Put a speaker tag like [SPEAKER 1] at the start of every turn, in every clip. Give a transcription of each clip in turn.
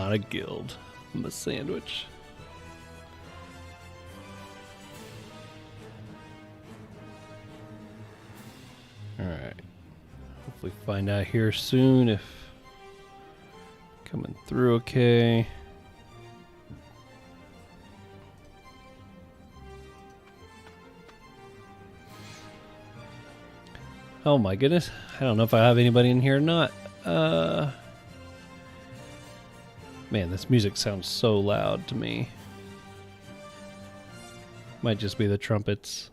[SPEAKER 1] not a guild. I'm a sandwich. Alright. Hopefully find out here soon if coming through okay. Oh my goodness. I don't know if I have anybody in here or not. Man, this music sounds so loud to me. Might just be the trumpets.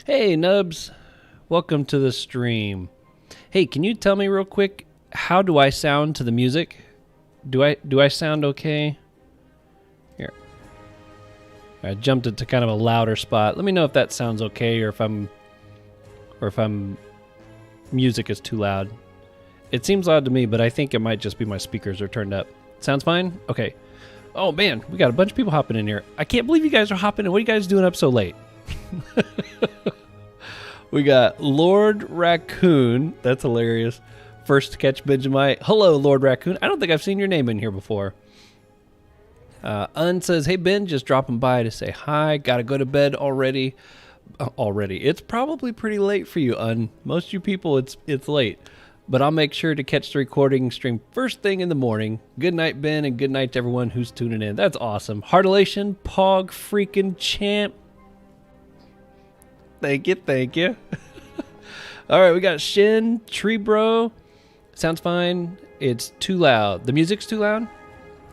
[SPEAKER 1] Hey, Nubs. Welcome to the stream. Hey, can you tell me real quick, how do I sound to the music? Do I sound okay? Here. I jumped it to kind of a louder spot. Let me know if that sounds okay or if music is too loud. It seems loud to me, but I think it might just be my speakers are turned up. Sounds fine? Okay. Oh man, we got a bunch of people hopping in here. I can't believe you guys are hopping in. What are you guys doing up so late? We got Lord Raccoon. That's hilarious. First to catch Benjamin. Hello, Lord Raccoon. I don't think I've seen your name in here before. Un says, hey Ben, just dropping by to say hi. Gotta go to bed already. It's probably pretty late for you, Un. Most of you people, it's late. But I'll make sure to catch the recording stream first thing in the morning. Good night, Ben, and good night to everyone who's tuning in. That's awesome. Heartilation, Pog freaking champ. Thank you. All right, we got Shin, Tree Bro. Sounds fine. It's too loud. The music's too loud?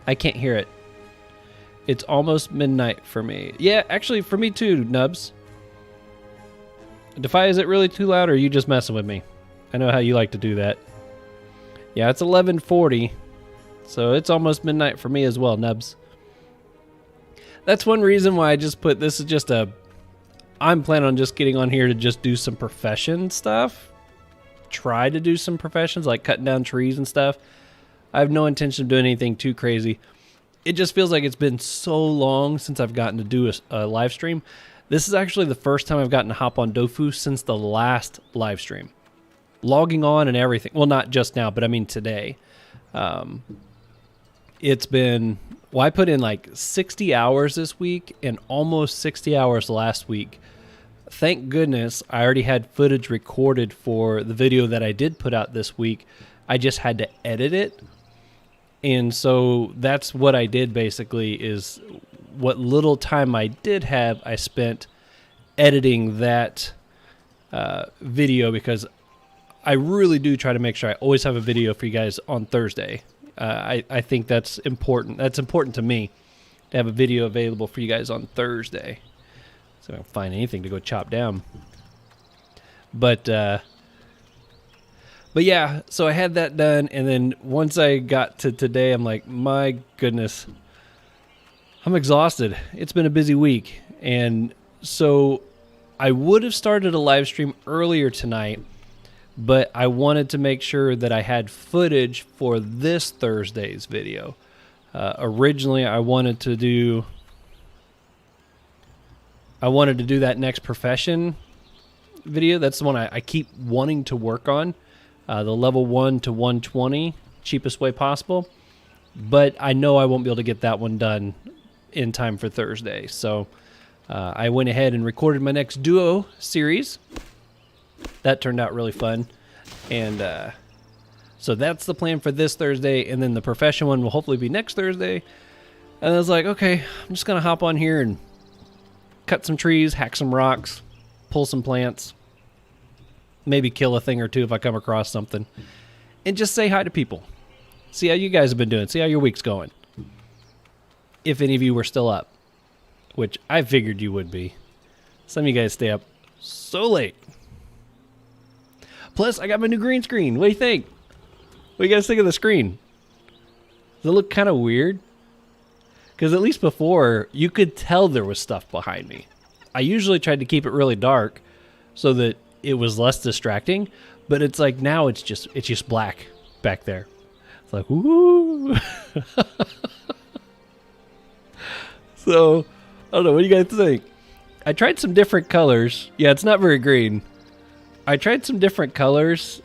[SPEAKER 1] I can't hear it. It's almost midnight for me. Yeah, actually, for me too, Nubs. Defy, is it really too loud, or are you just messing with me? I know how you like to do that. Yeah, it's 11:40, so it's almost midnight for me as well, Nubs. That's one reason why I just put this is just a... I'm planning on just getting on here to just do some profession stuff. Try to do some professions, like cutting down trees and stuff. I have no intention of doing anything too crazy. It just feels like it's been so long since I've gotten to do a live stream. This is actually the first time I've gotten to hop on Dofus since the last live stream. Logging on and everything. Well, not just now, but I mean today. It's been... Well, I put in like 60 hours this week and almost 60 hours last week. Thank goodness I already had footage recorded for the video that I did put out this week. I just had to edit it. And so that's what I did basically, is what little time I did have, I spent editing that video, because I really do try to make sure I always have a video for you guys on Thursday. I think that's important. That's important to me, to have a video available for you guys on Thursday. So I don't find anything to go chop down. But yeah, so I had that done, and then once I got to today, I'm like, my goodness, I'm exhausted. It's been a busy week. And so I would have started a live stream earlier tonight, but I wanted to make sure that I had footage for this Thursday's video. Originally, I wanted to do that next profession video. That's the one I keep wanting to work on. The level 1 to 120, cheapest way possible. But I know I won't be able to get that one done in time for Thursday. So I went ahead and recorded my next duo series. That turned out really fun. And so that's the plan for this Thursday. And then the profession one will hopefully be next Thursday. And I was like, okay, I'm just going to hop on here and cut some trees, hack some rocks, pull some plants, maybe kill a thing or two if I come across something, and just say hi to people. See how you guys have been doing. See how your week's going. If any of you were still up, which I figured you would be. Some of you guys stay up so late. Plus, I got my new green screen. What do you think? What do you guys think of the screen? Does it look kind of weird? Because at least before, you could tell there was stuff behind me. I usually tried to keep it really dark so that it was less distracting. But it's like now it's just black back there. It's like, woo. So, I don't know. What do you guys think? I tried some different colors. Yeah, it's not very green. I tried some different colors.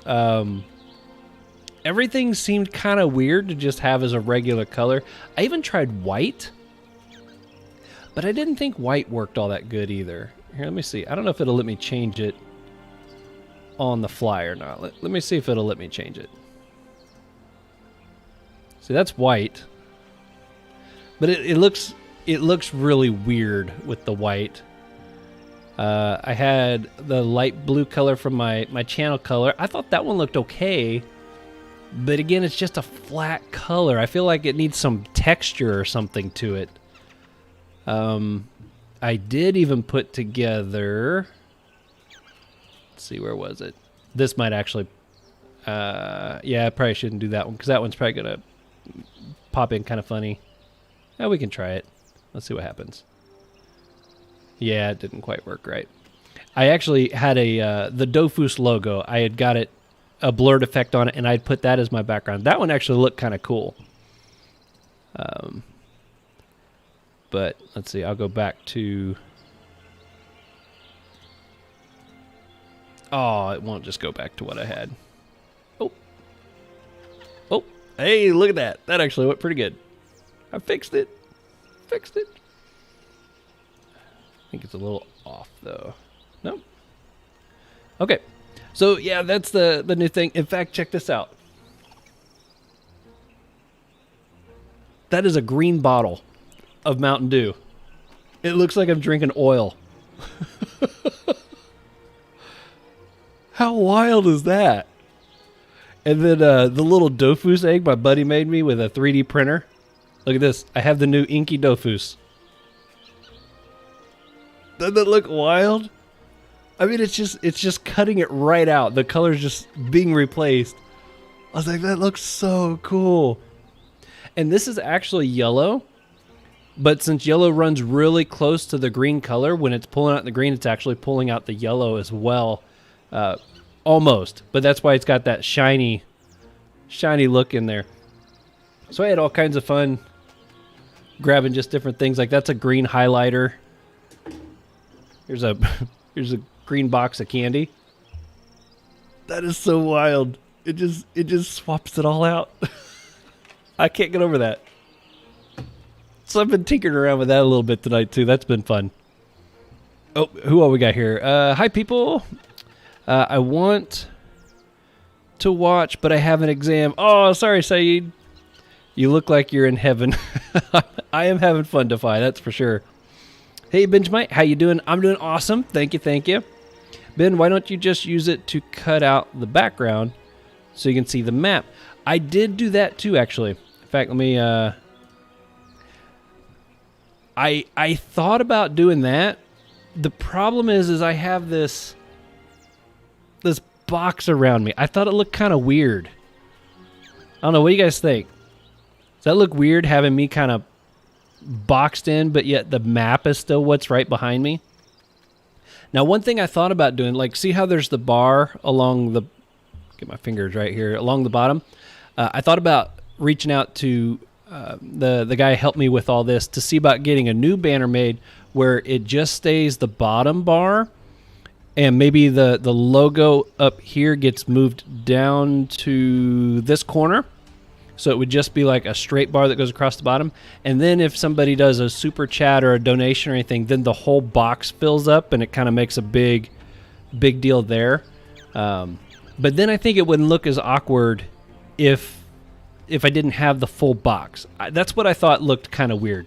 [SPEAKER 1] everything seemed kind of weird to just have as a regular color. I even tried white, but I didn't think white worked all that good either. Here, let me see. I don't know if it'll let me change it on the fly or not. Let me see if it'll let me change it. See, that's white, but it looks really weird with the white. I had the light blue color from my channel color. I thought that one looked okay, but again, it's just a flat color. I feel like it needs some texture or something to it. I did even put together, let's see, where was it? This might actually, yeah, I probably shouldn't do that one because that one's probably going to pop in kind of funny. Yeah, we can try it. Let's see what happens. Yeah, it didn't quite work right. I actually had the Dofus logo. I had got it, a blurred effect on it, and I'd put that as my background. That one actually looked kind of cool. But let's see, I'll go back to... Oh, it won't just go back to what I had. Oh. Oh, hey, look at that. That actually went pretty good. I fixed it. Fixed it. I think it's a little off, though. Nope. Okay. So, yeah, that's the new thing. In fact, check this out. That is a green bottle of Mountain Dew. It looks like I'm drinking oil. How wild is that? And then the little Dofus egg my buddy made me with a 3D printer. Look at this. I have the new inky Dofus. Doesn't that look wild? I mean, it's just cutting it right out. The color's just being replaced. I was like, that looks so cool. And this is actually yellow. But since yellow runs really close to the green color, when it's pulling out the green, it's actually pulling out the yellow as well. Almost. But that's why it's got that shiny look in there. So I had all kinds of fun grabbing just different things. Like that's a green highlighter. Here's a green box of candy. That is so wild. It just swaps it all out. I can't get over that. So I've been tinkering around with that a little bit tonight too. That's been fun. Oh, who all we got here? Hi people. I want to watch, but I have an exam. Oh, sorry, Saeed. You look like you're in heaven. I am having fun, Defy, that's for sure. Hey, Benjamin, how you doing? I'm doing awesome. Thank you, thank you. Ben, why don't you just use it to cut out the background so you can see the map? I did do that too, actually. In fact, let me... I thought about doing that. The problem is I have this box around me. I thought it looked kind of weird. I don't know. What do you guys think? Does that look weird having me kind of boxed in, but yet the map is still what's right behind me? Now, one thing I thought about doing, like, see how there's the bar along the... Get my fingers right here. Along the bottom. I thought about reaching out to the guy who helped me with all this to see about getting a new banner made where it just stays the bottom bar and maybe the logo up here gets moved down to this corner. So it would just be like a straight bar that goes across the bottom. And then if somebody does a super chat or a donation or anything, then the whole box fills up and it kind of makes a big deal there. But then I think it wouldn't look as awkward if I didn't have the full box. That's what I thought looked kind of weird.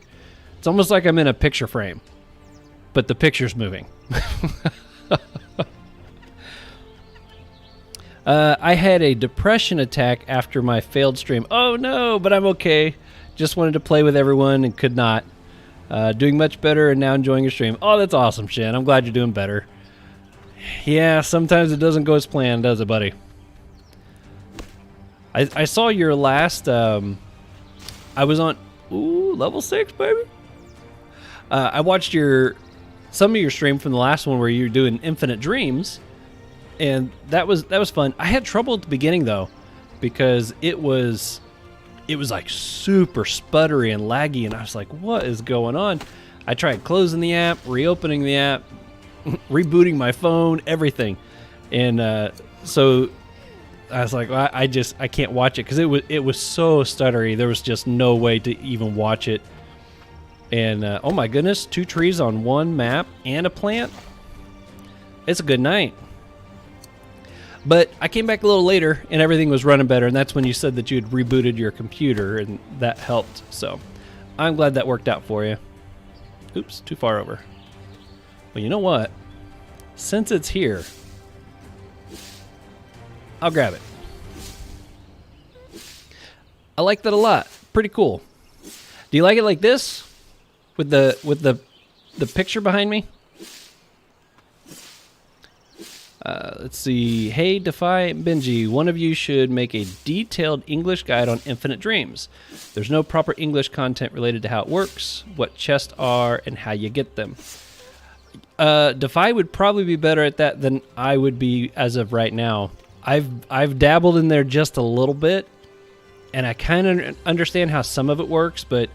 [SPEAKER 1] It's almost like I'm in a picture frame, but the picture's moving. I had a depression attack after my failed stream. Oh no, but I'm okay. Just wanted to play with everyone and could not. Doing much better and now enjoying your stream. Oh, that's awesome, Shin. I'm glad you're doing better. Yeah, sometimes it doesn't go as planned, does it, buddy? I saw your last... I was on... Ooh, level 6, baby. I watched some of your stream from the last one where you were doing Infinite Dreams. And that was fun. I had trouble at the beginning though, because it was like super sputtery and laggy, and I was like, what is going on? I tried closing the app, reopening the app, rebooting my phone, everything. And so I was like, well, I can't watch it because it was so stuttery. There was just no way to even watch it. And oh my goodness, 2 trees on 1 map and a plant. It's a good night. But I came back a little later and everything was running better, and that's when you said that you had rebooted your computer, and that helped. So I'm glad that worked out for you. Oops, too far over. Well, you know what? Since it's here, I'll grab it. I like that a lot. Pretty cool. Do you like it like this? With the picture behind me? Let's see. Hey, Defy Benji, one of you should make a detailed English guide on Infinite Dreams. There's no proper English content related to how it works, what chests are, and how you get them. Defy would probably be better at that than I would be as of right now. I've dabbled in there just a little bit, and I kind of understand how some of it works, but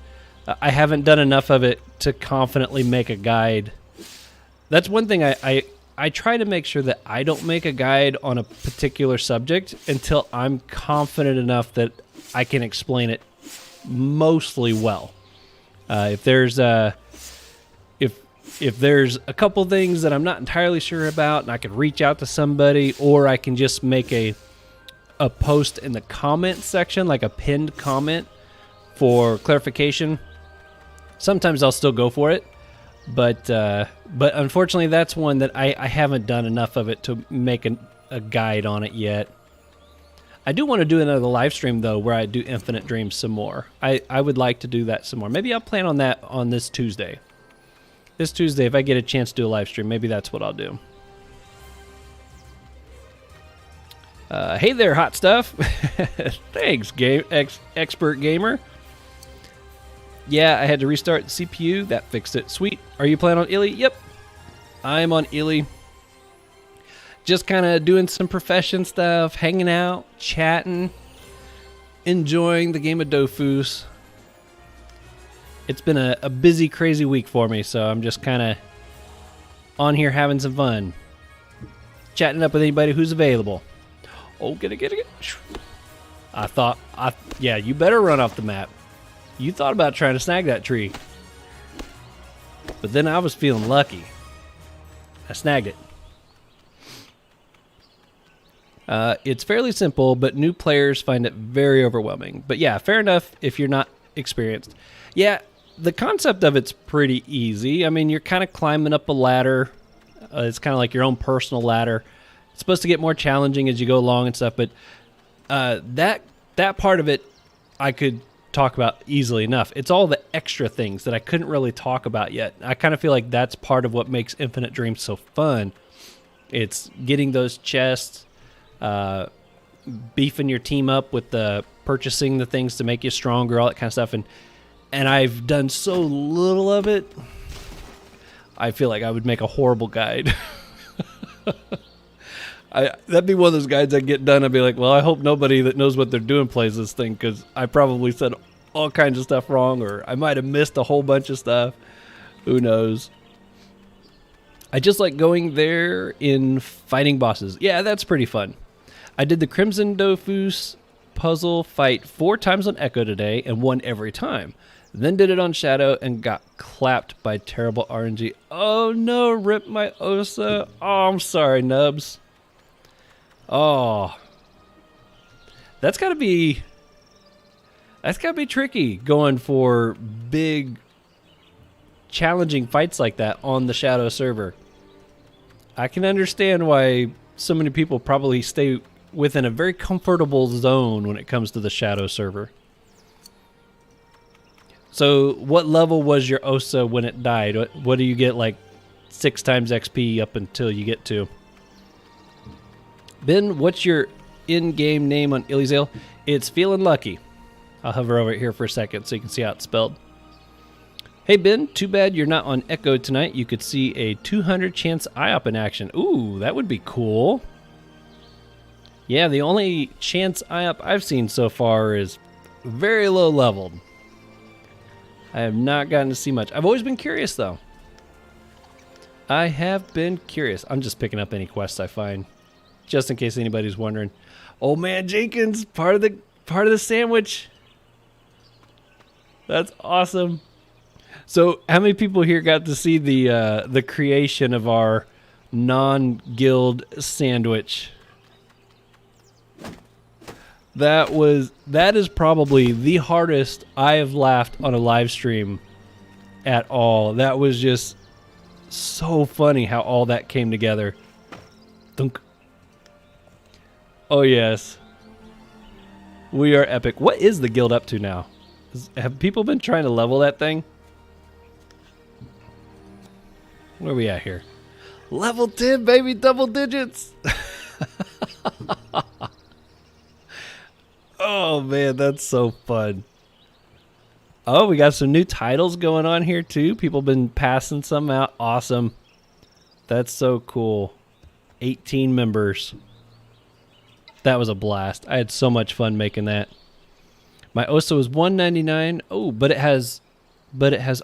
[SPEAKER 1] I haven't done enough of it to confidently make a guide. That's one thing I try to make sure that I don't make a guide on a particular subject until I'm confident enough that I can explain it mostly well. If there's a couple things that I'm not entirely sure about, and I can reach out to somebody, or I can just make a post in the comment section, like a pinned comment for clarification, sometimes I'll still go for it. But unfortunately, that's one that I haven't done enough of it to make a guide on it yet. I do want to do another live stream, though, where I do Infinite Dreams some more. I would like to do that some more. Maybe I'll plan on that on this Tuesday. This Tuesday, if I get a chance to do a live stream, maybe that's what I'll do. Hey there, hot stuff. Thanks, expert gamer. Yeah, I had to restart the CPU. That fixed it. Sweet. Are you playing on Illy? Yep. I'm on Illy. Just kind of doing some profession stuff, hanging out, chatting, enjoying the game of Dofus. It's been a busy, crazy week for me, so I'm just kind of on here having some fun. Chatting up with anybody who's available. Oh, get it. Yeah, you better run off the map. You thought about trying to snag that tree. But then I was feeling lucky. I snagged it. It's fairly simple, but new players find it very overwhelming. But yeah, fair enough if you're not experienced. Yeah, the concept of it's pretty easy. I mean, you're kind of climbing up a ladder. It's kind of like your own personal ladder. It's supposed to get more challenging as you go along and stuff, but that part of it I could talk about easily enough. It's all the extra things that I couldn't really talk about yet. I kind of feel like that's part of what makes Infinite Dreams so fun. It's getting those chests, beefing your team up with the purchasing the things to make you stronger, all that kind of stuff. And I've done so little of it, I feel like I would make a horrible guide. That'd be one of those guides I get done. I'd be like, well, I hope nobody that knows what they're doing plays this thing, because I probably said all kinds of stuff wrong, or I might have missed a whole bunch of stuff. Who knows? I just like going there in fighting bosses. Yeah, that's pretty fun. I did the Crimson Dofus puzzle fight 4 times on Echo today and won every time. Then did it on Shadow and got clapped by terrible RNG. Oh no, rip my Osa. Oh, I'm sorry, Nubs. Oh, that's gotta be tricky going for big, challenging fights like that on the Shadow server. I can understand why so many people probably stay within a very comfortable zone when it comes to the Shadow server. So, what level was your Osa when it died? What do you get, like 6 times XP up until you get to? Ben, what's your in-game name on Illyzale? It's Feeling Lucky. I'll hover over it here for a second so you can see how it's spelled. Hey Ben, too bad you're not on Echo tonight. You could see a 200 chance IOP in action. Ooh, that would be cool. Yeah, the only chance IOP I've seen so far is very low leveled. I have not gotten to see much. I've always been curious though. I have been curious. I'm just picking up any quests I find. just in case anybody's wondering. Old man Jenkins, part of the sandwich. That's awesome. So, how many people here got to see the creation of our non-guild sandwich? That is probably the hardest I have laughed on a live stream at all. That was just so funny how all that came together. Thunk. Oh yes. We are epic. What is the guild up to now? Have people been trying to level that thing? Where are we at here? Level 10, baby, double digits. Oh man, that's so fun. Oh, we got some new titles going on here too. People been passing some out. Awesome. That's so cool. 18 members. That was a blast. I had so much fun making that. My OSA was 199. Oh, but it has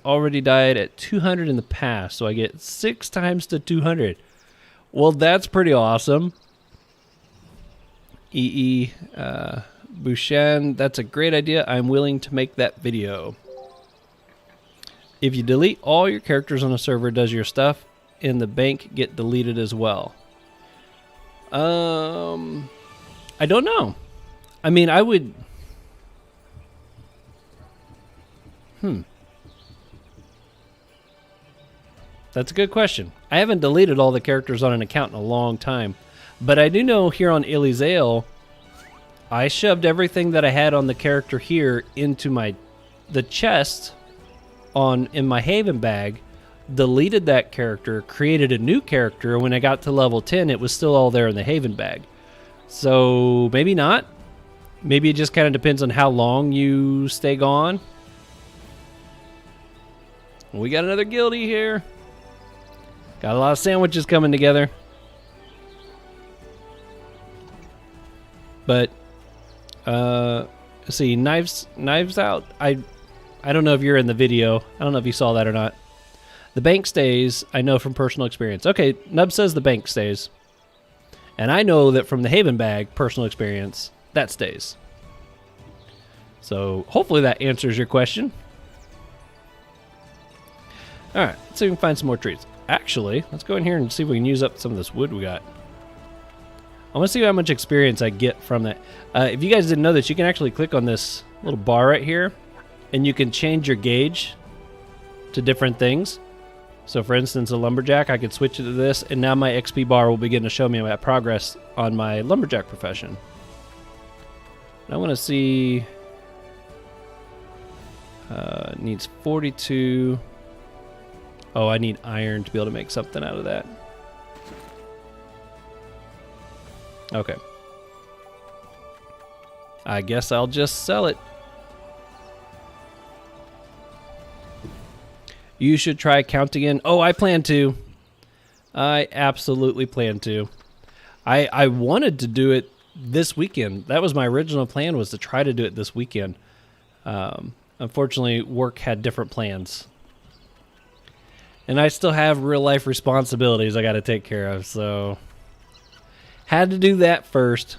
[SPEAKER 1] already died at 200 in the past, so I get 6 times to 200. Well, that's pretty awesome. Bushan, that's a great idea. I'm willing to make that video. If you delete all your characters on a server, does your stuff in the bank get deleted as well? I don't know. I mean, I would... That's a good question. I haven't deleted all the characters on an account in a long time. But I do know here on Elysale, I shoved everything that I had on the character here into the chest in my Haven bag, deleted that character, created a new character, and when I got to level 10, it was still all there in the Haven bag. So maybe not. Maybe it just kind of depends on how long you stay gone. We got another guildie here. Got a lot of sandwiches coming together. But let's see, knives out. I don't know if you're in the video. I don't know if you saw that or not. The bank stays, I know from personal experience. Okay, Nub says the bank stays. And I know that from the Haven bag, personal experience, that stays. So hopefully that answers your question. Alright, let's see if we can find some more trees. Actually, let's go in here and see if we can use up some of this wood we got. I want to see how much experience I get from that. If you guys didn't know this, you can actually click on this little bar right here, and you can change your gauge to different things. So for instance, a lumberjack, I could switch it to this, and now my XP bar will begin to show me my progress on my lumberjack profession. I want to see... it needs 42... Oh, I need iron to be able to make something out of that. Okay. I guess I'll just sell it. You should try counting in. Oh, I plan to. I absolutely plan to. I wanted to do it this weekend. That was my original plan, was to try to do it this weekend. Unfortunately, work had different plans. And I still have real life responsibilities I got to take care of, so had to do that first.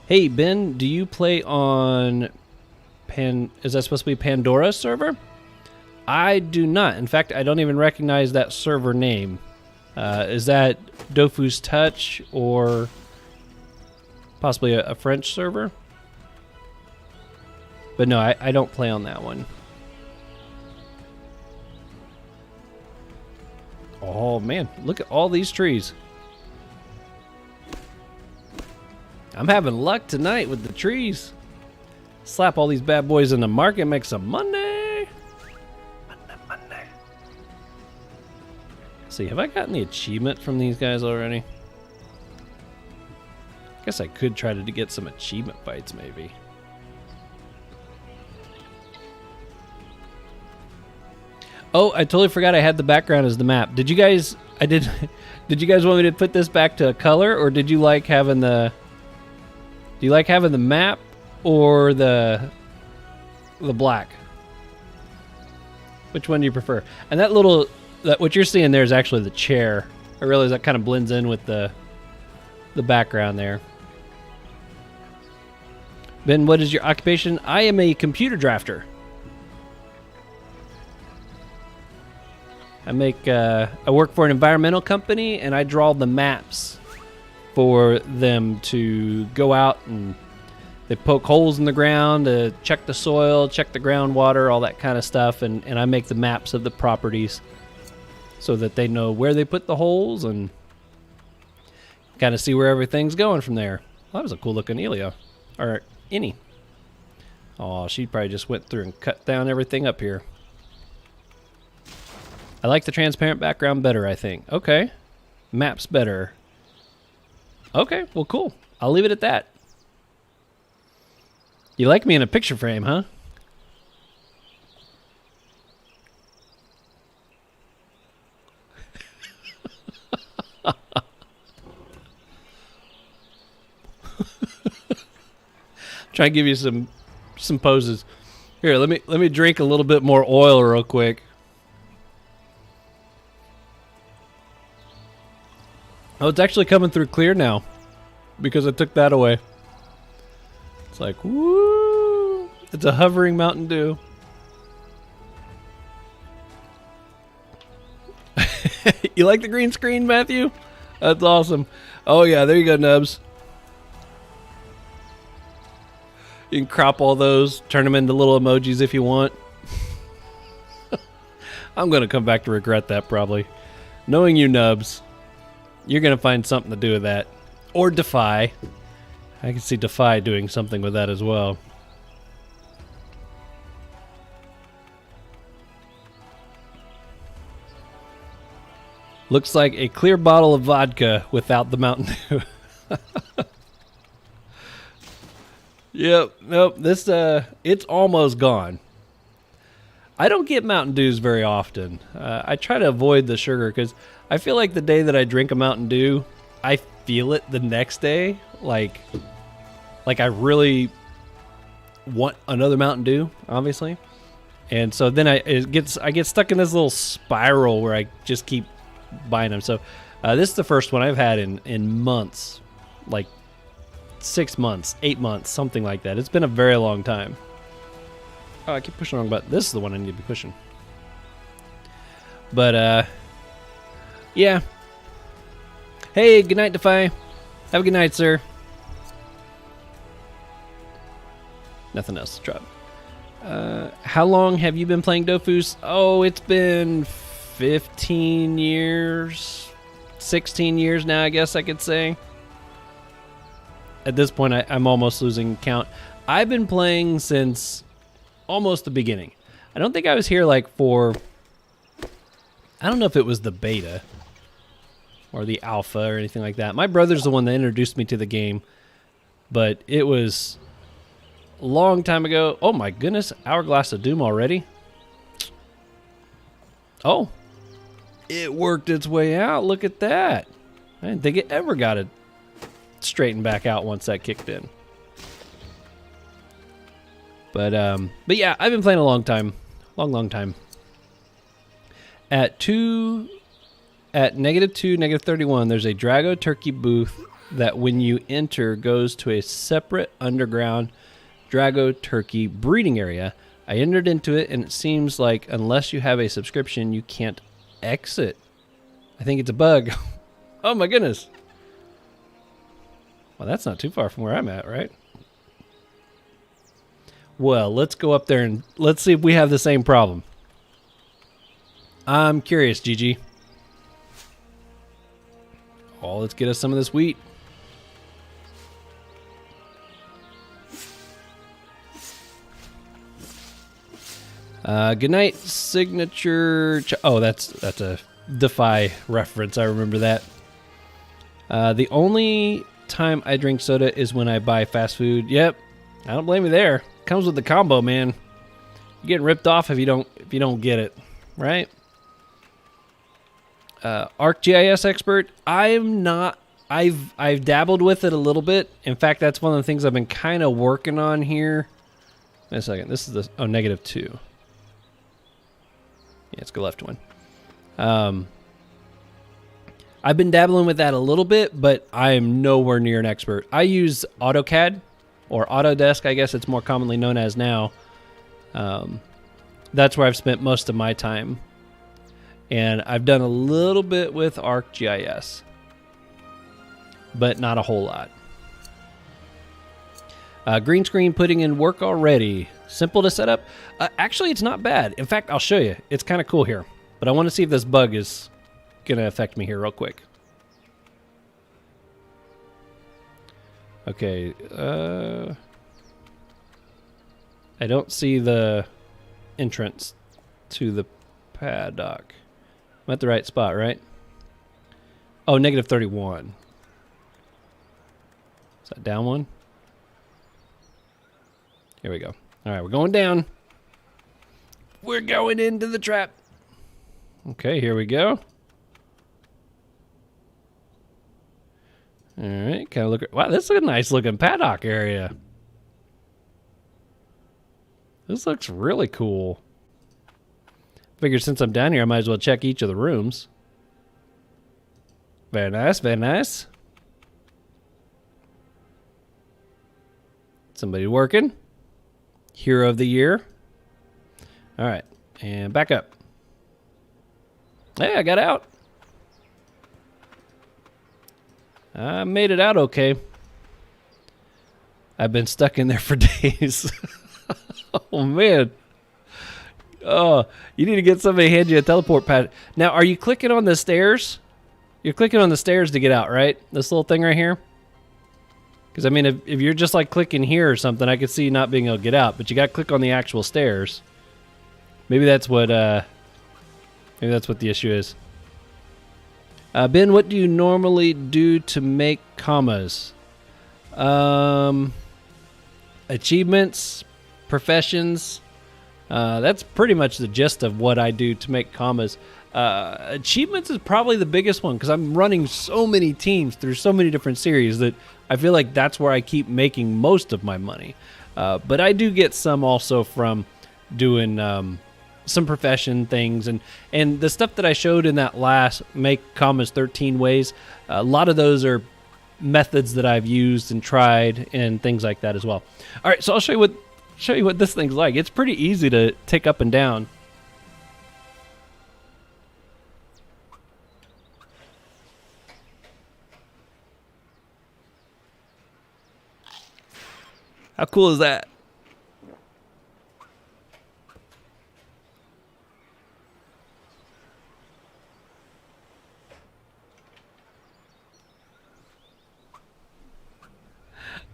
[SPEAKER 1] Hey Ben, do you play on is that supposed to be Pandora server? I do not. In fact, I don't even recognize that server name. Is that Dofus Touch or possibly a French server? But no, I don't play on that one. Oh man, look at all these trees. I'm having luck tonight with the trees. Slap all these bad boys in the market, make some money. Money. Let's see, have I gotten the achievement from these guys already? Guess I could try to get some achievement fights maybe. Oh, I totally forgot I had the background as the map. Did you guys? Did you guys want me to put this back to a color, or did you like having the? Do you like having the map or the black? Which one do you prefer? And that what you're seeing there is actually the chair. I realize that kind of blends in with the the background there. Ben, what is your occupation? I am a computer drafter. I work for an environmental company, and I draw the maps for them to go out, and they poke holes in the ground to check the soil, check the groundwater, all that kind of stuff, and I make the maps of the properties so that they know where they put the holes and kind of see where everything's going from there. Well, that was a cool looking Elia, or Innie. Oh, she probably just went through and cut down everything up here. I like the transparent background better, I think. Okay. Maps better. Okay, well, cool. I'll leave it at that. You like me in a picture frame, huh? Try and give you some poses. Here, let me drink a little bit more oil real quick. Oh, it's actually coming through clear now because I took that away. It's like, woo! It's a hovering Mountain Dew. You like the green screen, Matthew? That's awesome. Oh, yeah, there you go, Nubs. You can crop all those, turn them into little emojis if you want. I'm going to come back to regret that, probably. Knowing you, Nubs, you're going to find something to do with that. Or Defy. I can see Defy doing something with that as well. Looks like a clear bottle of vodka without the Mountain Dew. Yep, nope, this, it's almost gone. I don't get Mountain Dews very often. I try to avoid the sugar because I feel like the day that I drink a Mountain Dew, I feel it the next day. Like I really want another Mountain Dew, obviously. And so then I get stuck in this little spiral where I just keep buying them. So this is the first one I've had in months, like 6 months, 8 months, something like that. It's been a very long time. Oh, I keep pushing the wrong button. This is the one I need to be pushing. But, yeah. Hey, good night, Defy. Have a good night, sir. Nothing else to drop. How long have you been playing Dofus? Oh, it's been 15 years. 16 years now, I guess I could say. At this point, I'm almost losing count. I've been playing since almost the beginning. I don't think I was here like for... I don't know if it was the beta or the alpha or anything like that. My brother's the one that introduced me to the game, but it was a long time ago. Oh my goodness, Hourglass of Doom already? Oh, it worked its way out. Look at that. I didn't think it ever got it straightened back out once that kicked in. But yeah, I've been playing a long time. Long time. At -2, -31, there's a Drago Turkey booth that when you enter goes to a separate underground Drago Turkey breeding area. I entered into it and it seems like unless you have a subscription, you can't exit. I think it's a bug. Oh my goodness. Well, that's not too far from where I'm at, right? Well, let's go up there and let's see if we have the same problem. I'm curious, Gigi. Oh, let's get us some of this wheat. Good night, signature. Oh, that's a Defy reference. I remember that. The only time I drink soda is when I buy fast food. Yep, I don't blame you there. Comes with the combo, man. You're getting ripped off if you don't get it, right? ArcGIS expert. I'm not. I've dabbled with it a little bit. In fact, that's one of the things I've been kind of working on here. Wait a second. This is the -2. Yeah, let's go left one. I've been dabbling with that a little bit, but I am nowhere near an expert. I use AutoCAD, or Autodesk, I guess it's more commonly known as now. That's where I've spent most of my time. And I've done a little bit with ArcGIS, but not a whole lot. Green screen putting in work already. Simple to set up. Actually, it's not bad. In fact, I'll show you. It's kind of cool here. But I want to see if this bug is going to affect me here real quick. Okay. I don't see the entrance to the paddock. I'm at the right spot, right? Oh, negative 31. Is that down one? Here we go. All right, we're going down. We're going into the trap. Okay, here we go. All right, kind of look. Wow, this is a nice looking paddock area. This looks really cool. Figured since I'm down here, I might as well check each of the rooms. Very nice, very nice. Somebody working. Hero of the year. All right, and back up. Hey, I got out. I made it out okay. I've been stuck in there for days. Oh, man. Oh, you need to get somebody to hand you a teleport pad. Now, are you clicking on the stairs? You're clicking on the stairs to get out, right? This little thing right here? Because, I mean, if you're just, like, clicking here or something, I could see you not being able to get out. But you got to click on the actual stairs. Maybe that's what the issue is. Ben, what do you normally do to make commas? Achievements, professions. That's pretty much the gist of what I do to make commas. Achievements is probably the biggest one because I'm running so many teams through so many different series that I feel like that's where I keep making most of my money. But I do get some also from doing some profession things and the stuff that I showed in that last make commas 13 ways. A lot of those are methods that I've used and tried and things like that as well. All right, so I'll show you what this thing's like. It's pretty easy to take up and down. How cool is that?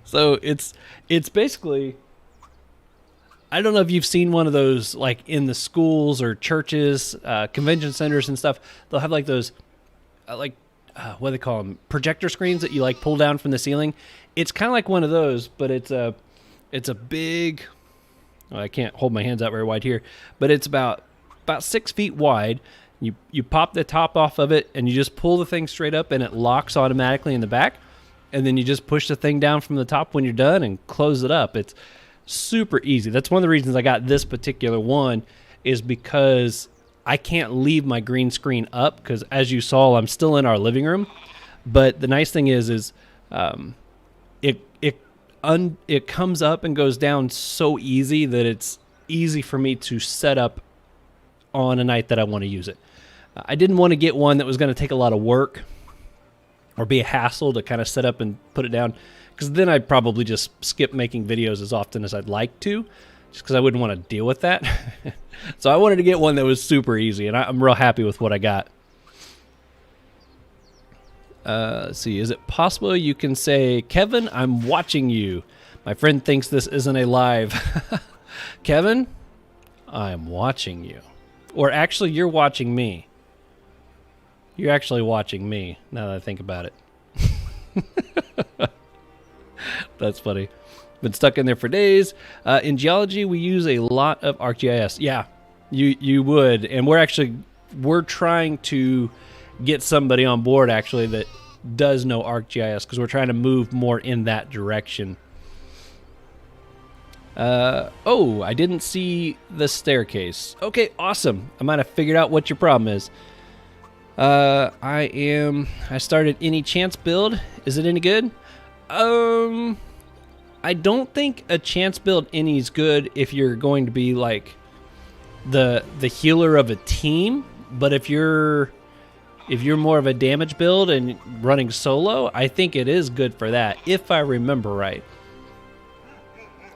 [SPEAKER 1] So it's basically, I don't know if you've seen one of those like in the schools or churches, convention centers and stuff. They'll have like those, what do they call them? Projector screens that you like pull down from the ceiling. It's kind of like one of those, but it's a big. Well, I can't hold my hands out very wide here, but it's about 6 feet wide. You pop the top off of it and you just pull the thing straight up and it locks automatically in the back. And then you just push the thing down from the top when you're done and close it up. It's super easy. That's one of the reasons I got this particular one is because I can't leave my green screen up because, as you saw, I'm still in our living room. But the nice thing is it comes up and goes down so easy that it's easy for me to set up on a night that I want to use it. I didn't want to get one that was going to take a lot of work or be a hassle to kind of set up and put it down, because then I'd probably just skip making videos as often as I'd like to, just because I wouldn't want to deal with that. So I wanted to get one that was super easy, and I'm real happy with what I got. Let's see, is it possible you can say, Kevin, I'm watching you. My friend thinks this isn't a live. Kevin, I'm watching you. Or actually, you're watching me. You're actually watching me, now that I think about it. That's funny. Been stuck in there for days. In geology, we use a lot of ArcGIS. Yeah, you would. And we're trying to get somebody on board, actually, that does know ArcGIS, because we're trying to move more in that direction. Oh, I didn't see the staircase. Okay, awesome. I might have figured out what your problem is. I started any chance build. Is it any good? I don't think a chance build any is good if you're going to be like the healer of a team, but if you're more of a damage build and running solo, I think it is good for that, if I remember right.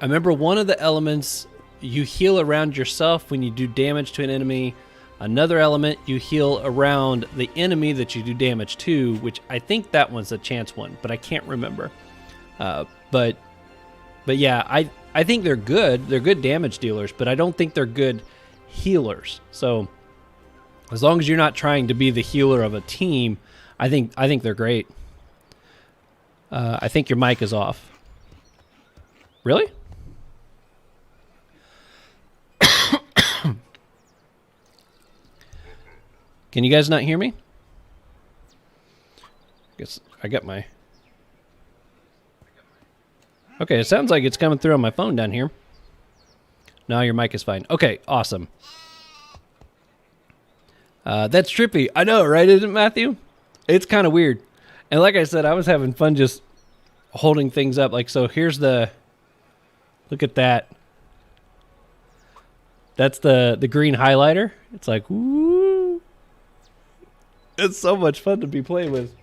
[SPEAKER 1] I remember one of the elements, you heal around yourself when you do damage to an enemy. Another element, you heal around the enemy that you do damage to, which I think that one's a chance one, but I can't remember. But yeah, I think they're good. They're good damage dealers, but I don't think they're good healers. So as long as you're not trying to be the healer of a team, I think they're great. I think your mic is off. Really? Can you guys not hear me? Guess I got my... Okay, it sounds like it's coming through on my phone down here. No, your mic is fine. Okay, awesome. That's trippy. I know, right, isn't it, Matthew? It's kind of weird. And like I said, I was having fun just holding things up. Like, so here's the... Look at that. That's the green highlighter. It's like, woo. It's so much fun to be playing with.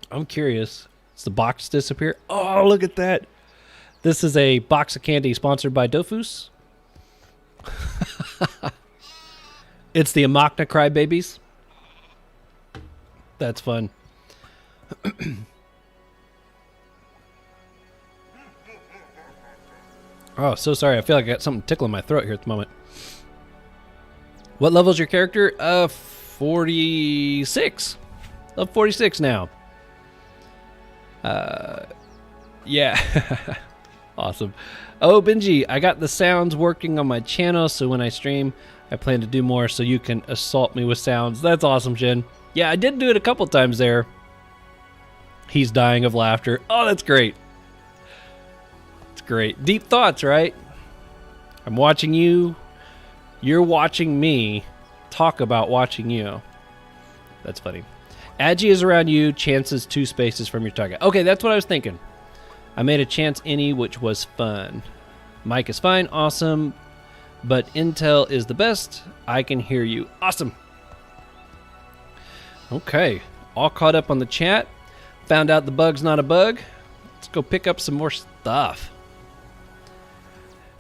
[SPEAKER 1] I'm curious. Does the box disappear? Oh, look at that. This is a box of candy sponsored by Dofus. It's the Amakna Crybabies. That's fun. Oh, so sorry. I feel like I got something tickling my throat here at the moment. What level is your character? 46. Level 46 now. Yeah. Awesome. Oh, Benji, I got the sounds working on my channel, so when I stream, I plan to do more so you can assault me with sounds. That's awesome, Jen. Yeah, I did do it a couple times there. He's dying of laughter. Oh, that's great. It's great. Deep thoughts, right? I'm watching you. You're watching me talk about watching you. That's funny. Agi is around you. Chances 2 spaces from your target. Okay, that's what I was thinking. I made a chance any, which was fun. Mic is fine. Awesome. But Intel is the best. I can hear you. Awesome. Okay. All caught up on the chat. Found out the bug's not a bug. Let's go pick up some more stuff.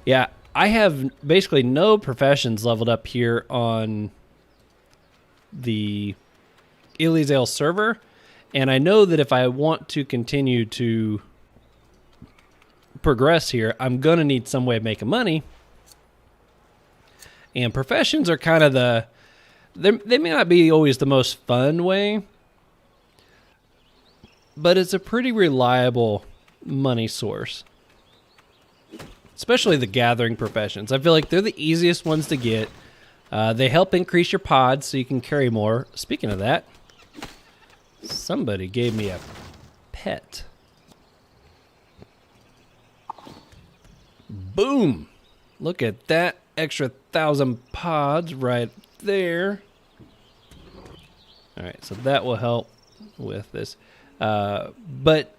[SPEAKER 1] Yeah, I have basically no professions leveled up here on the Elysiel server, and I know that if I want to continue to progress here, I'm gonna need some way of making money, and professions are kind of they may not be always the most fun way, but it's a pretty reliable money source, especially the gathering professions. I feel like they're the easiest ones to get. They help increase your pods so you can carry more. Speaking of that, somebody gave me a pet. Boom! Look at that extra 1,000 pods right there. All right, so that will help with this. But,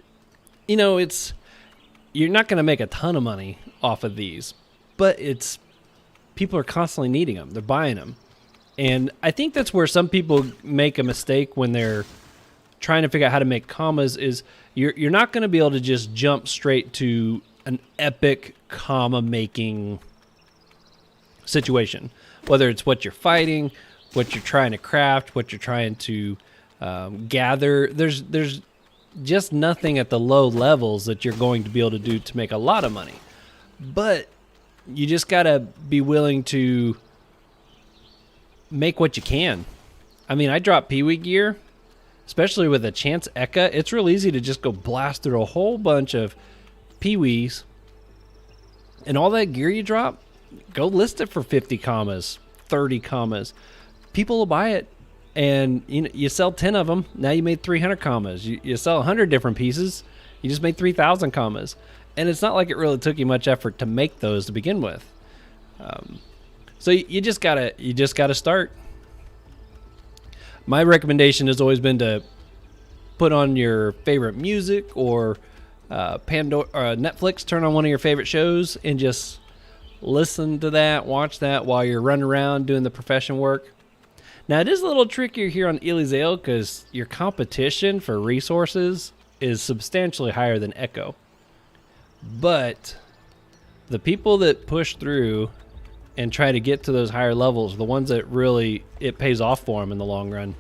[SPEAKER 1] you know, you're not going to make a ton of money off of these, but people are constantly needing them. They're buying them. And I think that's where some people make a mistake when they're trying to figure out how to make commas is you're not going to be able to just jump straight to an epic comma making situation, whether it's what you're fighting, what you're trying to craft, what you're trying to gather. There's just nothing at the low levels that you're going to be able to do to make a lot of money. But you just got to be willing to make what you can. I mean, I dropped Pee-wee gear, especially with a chance Eka. It's real easy to just go blast through a whole bunch of Pee-wees, and all that gear you drop, go list it for 50 commas, 30 commas. People will buy it, and you sell 10 of them. Now you made 300 commas. You sell 100 different pieces. You just made 3,000 commas. And it's not like it really took you much effort to make those to begin with. So you just gotta start. My recommendation has always been to put on your favorite music or Netflix, turn on one of your favorite shows and just listen to that, watch that while you're running around doing the profession work. Now, it is a little trickier here on Elysale because your competition for resources is substantially higher than Echo. But the people that push through and try to get to those higher levels, the ones that really, it pays off for them in the long run.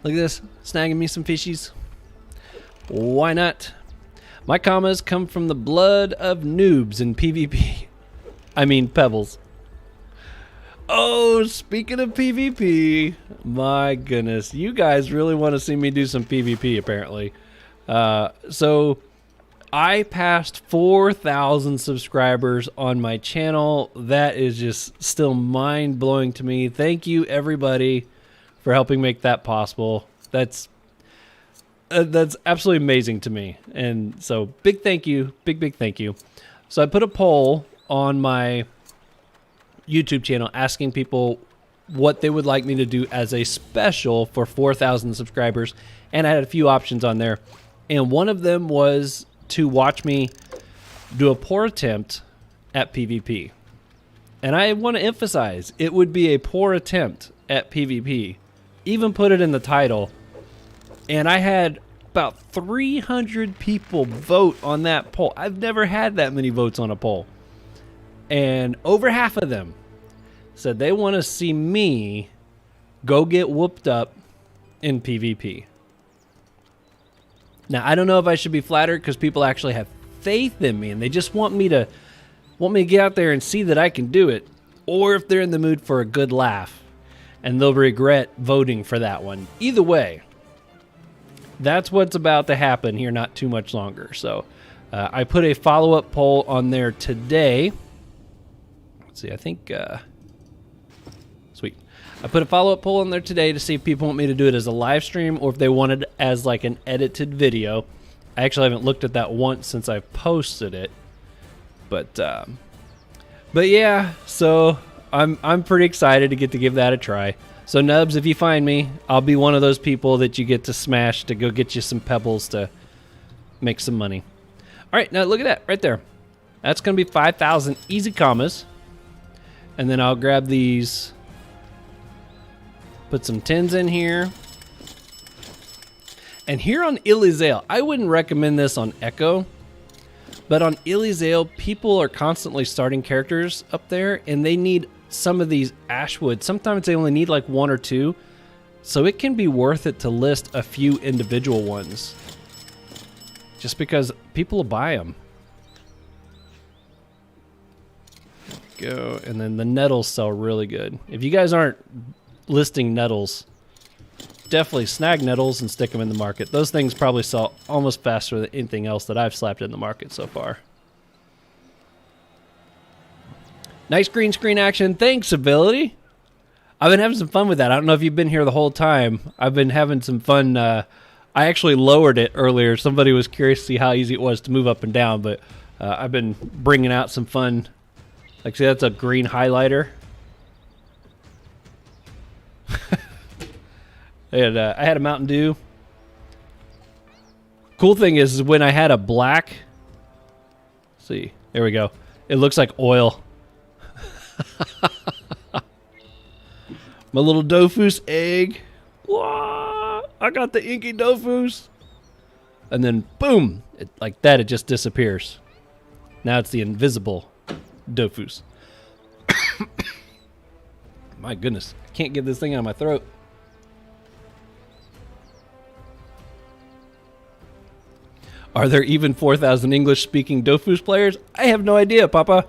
[SPEAKER 1] Look at this, snagging me some fishies. Why not? My commas come from the blood of noobs in PvP. I mean pebbles. Oh, speaking of PvP, my goodness, you guys really want to see me do some PvP apparently. So I passed 4,000 subscribers on my channel. That is just still mind-blowing to me. Thank you, everybody, for helping make that possible. That's absolutely amazing to me. And so big thank you, big thank you. So I put a poll on my YouTube channel asking people what they would like me to do as a special for 4,000 subscribers. And I had a few options on there. And one of them was to watch me do a poor attempt at PvP. And I want to emphasize, it would be a poor attempt at PvP. Even put it in the title. And I had about 300 people vote on that poll. I've never had that many votes on a poll. And over half of them said they want to see me go get whooped up in PvP. Now, I don't know if I should be flattered because people actually have faith in me and they just want me to get out there and see that I can do it, or if they're in the mood for a good laugh and they'll regret voting for that one. Either way, that's what's about to happen here not too much longer. So I put a follow-up poll on there today. Let's see, I think sweet. I put a follow-up poll on there today to see if people want me to do it as a live stream or if they wanted it as like an edited video. I actually haven't looked at that once since I posted it. But yeah, so I'm pretty excited to get to give that a try. So Nubs, if you find me, I'll be one of those people that you get to smash to go get you some pebbles to make some money. All right, now look at that right there. That's going to be 5,000 easy commas. And then I'll grab these, put some 10s in here. And here on Elysale, I wouldn't recommend this on Echo, but on Elysale, people are constantly starting characters up there, and they need some of these Ashwood. Sometimes they only need like one or two, so it can be worth it to list a few individual ones, just because people will buy them. Go, and then the nettles sell really good. If you guys aren't listing nettles, definitely snag nettles and stick them in the market. Those things probably sell almost faster than anything else that I've slapped in the market so far. Nice green screen action. Thanks, Ability. I've been having some fun with that. I don't know if you've been here the whole time. I've been having some fun. I actually lowered it earlier. Somebody was curious to see how easy it was to move up and down, but I've been bringing out some fun. Like, see, that's a green highlighter. And I had a Mountain Dew. Cool thing is when I had a black, see, there we go. It looks like oil. My little Dofus egg. Whoa, I got the inky Dofus. And then boom, like that, it just disappears. Now it's the invisible Dofus. My goodness, I can't get this thing out of my throat. Are there even 4,000 English-speaking Dofus players? I have no idea, Papa.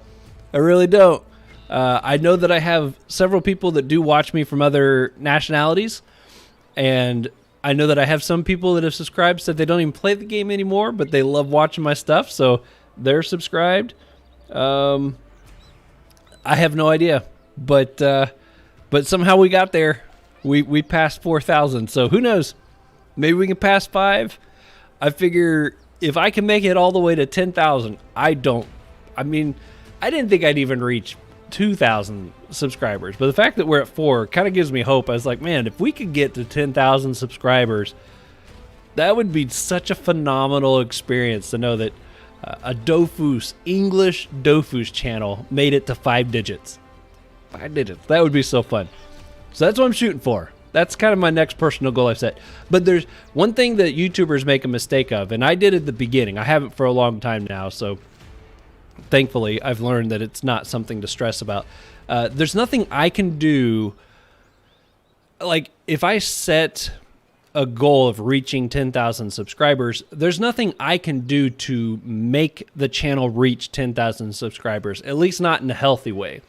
[SPEAKER 1] I really don't. I know that I have several people that do watch me from other nationalities, and I know that I have some people that have subscribed, said they don't even play the game anymore, but they love watching my stuff, so they're subscribed. I have no idea, but somehow we got there. We passed 4,000, so who knows? Maybe we can pass 5. I figure if I can make it all the way to 10,000, I didn't think I'd even reach 2,000 subscribers. But the fact that we're at 4 kind of gives me hope. I was like, man, if we could get to 10,000 subscribers, that would be such a phenomenal experience to know that a Dofus, English Dofus channel made it to 5 digits. 5 digits. That would be so fun. So that's what I'm shooting for. That's kind of my next personal goal I've set. But there's one thing that YouTubers make a mistake of, and I did at the beginning. I haven't for a long time now, so thankfully I've learned that it's not something to stress about. There's nothing I can do. Like, if I set a goal of reaching 10,000 subscribers, there's nothing I can do to make the channel reach 10,000 subscribers, at least not in a healthy way.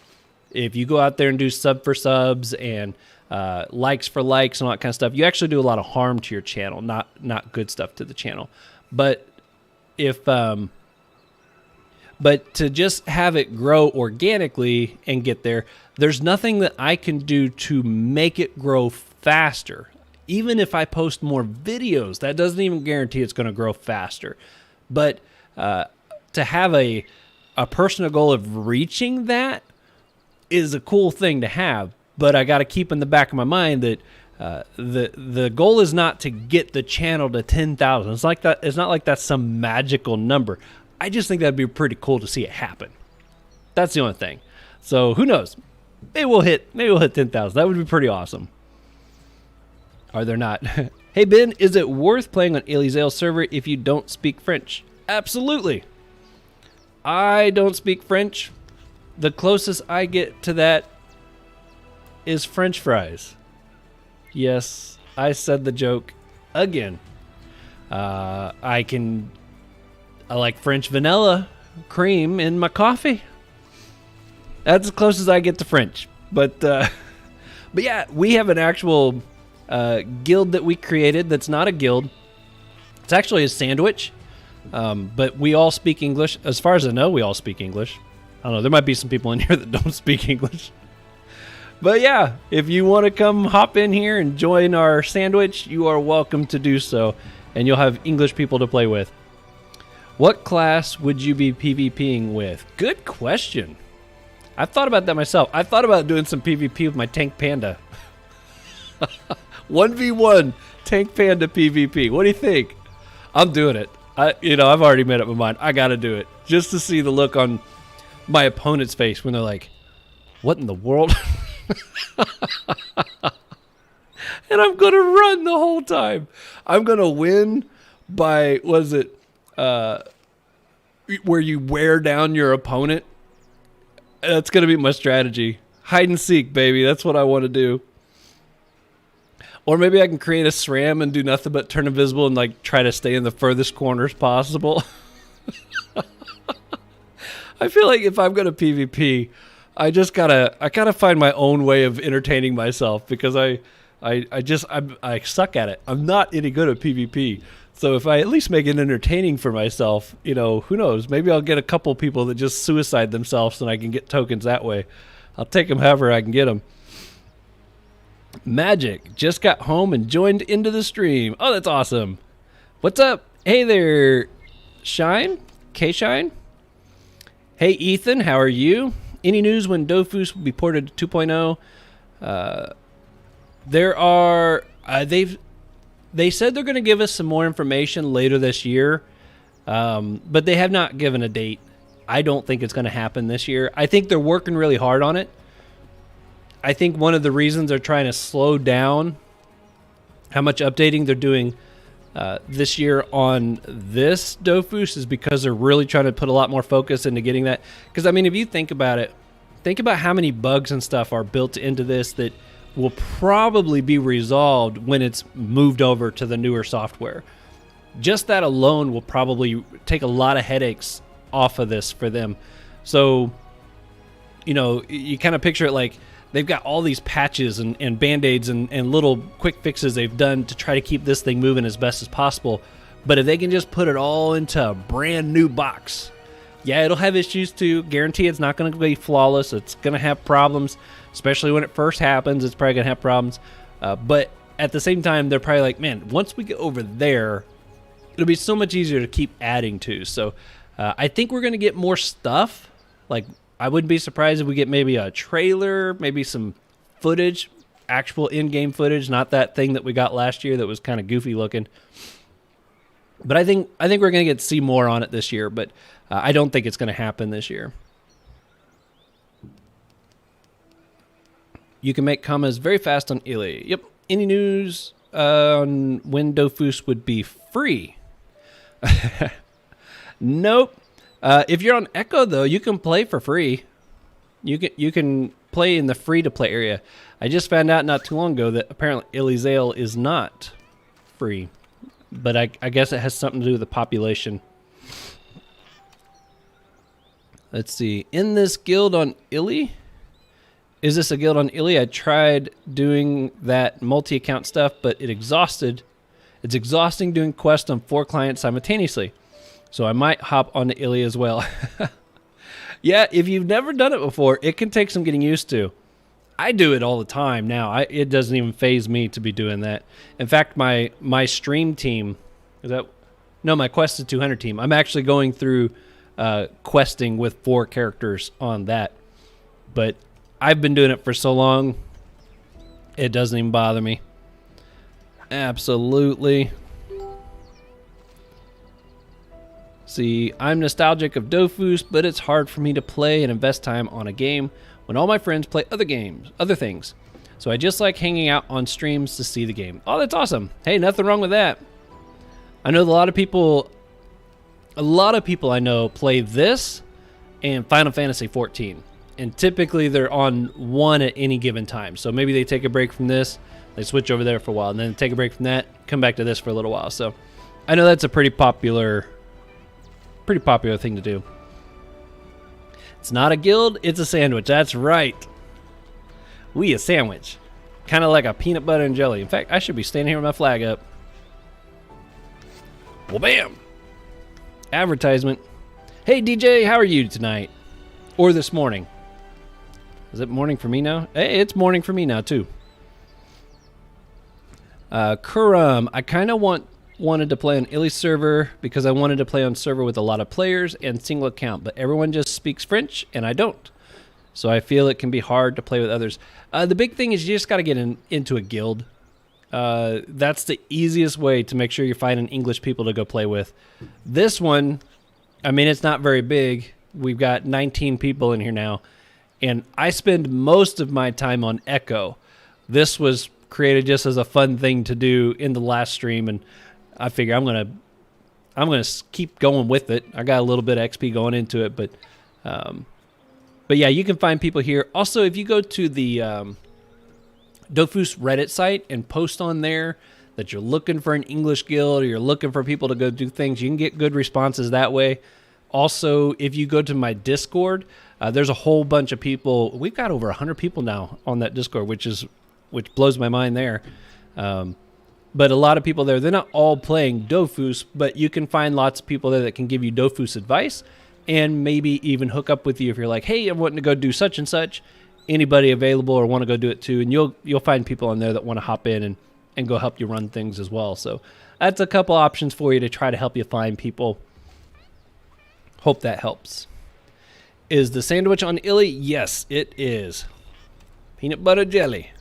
[SPEAKER 1] If you go out there and do sub for subs and likes for likes and all that kind of stuff, you actually do a lot of harm to your channel, not good stuff to the channel. But but to just have it grow organically and get there, there's nothing that I can do to make it grow faster. Even if I post more videos, that doesn't even guarantee it's going to grow faster. But to have a personal goal of reaching that is a cool thing to have. But I got to keep in the back of my mind that the goal is not to get the channel to 10,000. It's like that. It's not like that's some magical number. I just think that'd be pretty cool to see it happen. That's the only thing. So who knows? Maybe we'll hit 10,000. That would be pretty awesome. Are there not? Hey Ben, is it worth playing on Elysée's server if you don't speak French? Absolutely. I don't speak French. The closest I get to that is French fries. Yes, I said the joke again. I like French vanilla cream in my coffee. That's as close as I get to French. But yeah, we have an actual guild that we created that's not a guild. It's actually a sandwich. But we all speak English. As far as I know, we all speak English. I don't know. There might be some people in here that don't speak English. But yeah, if you want to come hop in here and join our sandwich, you are welcome to do so. And you'll have English people to play with. What class would you be PvPing with? Good question. I've thought about that myself. I thought about doing some PvP with my Tank Panda. 1v1 Tank Panda PvP. What do you think? I'm doing it. I've already made up my mind. I got to do it. Just to see the look on my opponent's face when they're like, what in the world? And I'm going to run the whole time. I'm going to win by, where you wear down your opponent? That's going to be my strategy. Hide and seek, baby. That's what I want to do. Or maybe I can create a SRAM and do nothing but turn invisible and like try to stay in the furthest corners possible. I feel like if I'm going to PvP, I gotta find my own way of entertaining myself because I suck at it. I'm not any good at PvP. So if I at least make it entertaining for myself, who knows? Maybe I'll get a couple people that just suicide themselves and I can get tokens that way. I'll take them however I can get them. Magic just got home and joined into the stream. Oh, that's awesome. What's up? Hey there, Shine? K-Shine? Hey, Ethan, how are you? Any news when Dofus will be ported to 2.0? They said they're going to give us some more information later this year, but they have not given a date. I don't think it's going to happen this year. I think they're working really hard on it. I think one of the reasons they're trying to slow down how much updating they're doing this year on this Dofus is because they're really trying to put a lot more focus into getting that. Because, I mean, if you think about it, think about how many bugs and stuff are built into this that will probably be resolved when it's moved over to the newer software. Just that alone will probably take a lot of headaches off of this for them. So, you kind of picture it like they've got all these patches and Band-Aids and little quick fixes they've done to try to keep this thing moving as best as possible. But if they can just put it all into a brand new box, yeah, it'll have issues too. Guarantee it's not going to be flawless. It's going to have problems, especially when it first happens. It's probably going to have problems. But at the same time, they're probably like, man, once we get over there, it'll be so much easier to keep adding to. So I think we're going to get more stuff. Like, I wouldn't be surprised if we get maybe a trailer, maybe some footage, actual in-game footage, not that thing that we got last year that was kind of goofy looking. But I think we're going to get to see more on it this year, but I don't think it's going to happen this year. You can make commas very fast on Illy. Yep. Any news on when Dofus would be free? Nope. If you're on Echo, though, you can play for free. You can play in the free-to-play area. I just found out not too long ago that apparently Illyzale is not free. But I guess it has something to do with the population. Let's see. In this guild on Illy? Is this a guild on Illy? I tried doing that multi-account stuff, but it's exhausting doing quests on 4 clients simultaneously. So I might hop onto Illy as well. Yeah, if you've never done it before, it can take some getting used to. I do it all the time now. It doesn't even faze me to be doing that. In fact, my stream team, my Quested 200 team, I'm actually going through questing with 4 characters on that. But I've been doing it for so long, it doesn't even bother me. Absolutely. See, I'm nostalgic of Dofus, but it's hard for me to play and invest time on a game when all my friends play other things. So I just like hanging out on streams to see the game. Oh, that's awesome. Hey, nothing wrong with that. I know a lot of people I know play this and Final Fantasy 14. And typically they're on one at any given time. So maybe they take a break from this, they switch over there for a while, and then take a break from that, come back to this for a little while. So I know that's a pretty popular thing to do. It's not a guild, it's a sandwich. That's right. We a sandwich. Kind of like a peanut butter and jelly. In fact, I should be standing here with my flag up. Well, bam. Advertisement. Hey, DJ, how are you tonight? Or this morning? Is it morning for me now? Hey, it's morning for me now, too. Kurum, I kind of wanted to play on Illy's server because I wanted to play on server with a lot of players and single account, but everyone just speaks French and I don't. So I feel it can be hard to play with others. The big thing is you just got to get into a guild. That's the easiest way to make sure you're finding English people to go play with. This one, I mean, it's not very big. We've got 19 people in here now, and I spend most of my time on Echo. This was created just as a fun thing to do in the last stream, and I figure I'm gonna keep going with it. I got a little bit of XP going into it, but yeah, you can find people here. Also, if you go to the Dofus Reddit site and post on there that you're looking for an English guild or you're looking for people to go do things, you can get good responses that way. Also, if you go to my Discord, there's a whole bunch of people. We've got over 100 people now on that Discord, which blows my mind there. But a lot of people there, they're not all playing Dofus, but you can find lots of people there that can give you Dofus advice and maybe even hook up with you if you're like, hey, I'm wanting to go do such and such. Anybody available or want to go do it too? And you'll find people on there that want to hop in and go help you run things as well. So that's a couple options for you to try to help you find people. Hope that helps. Is the sandwich on Illy? Yes, it is. Peanut butter jelly.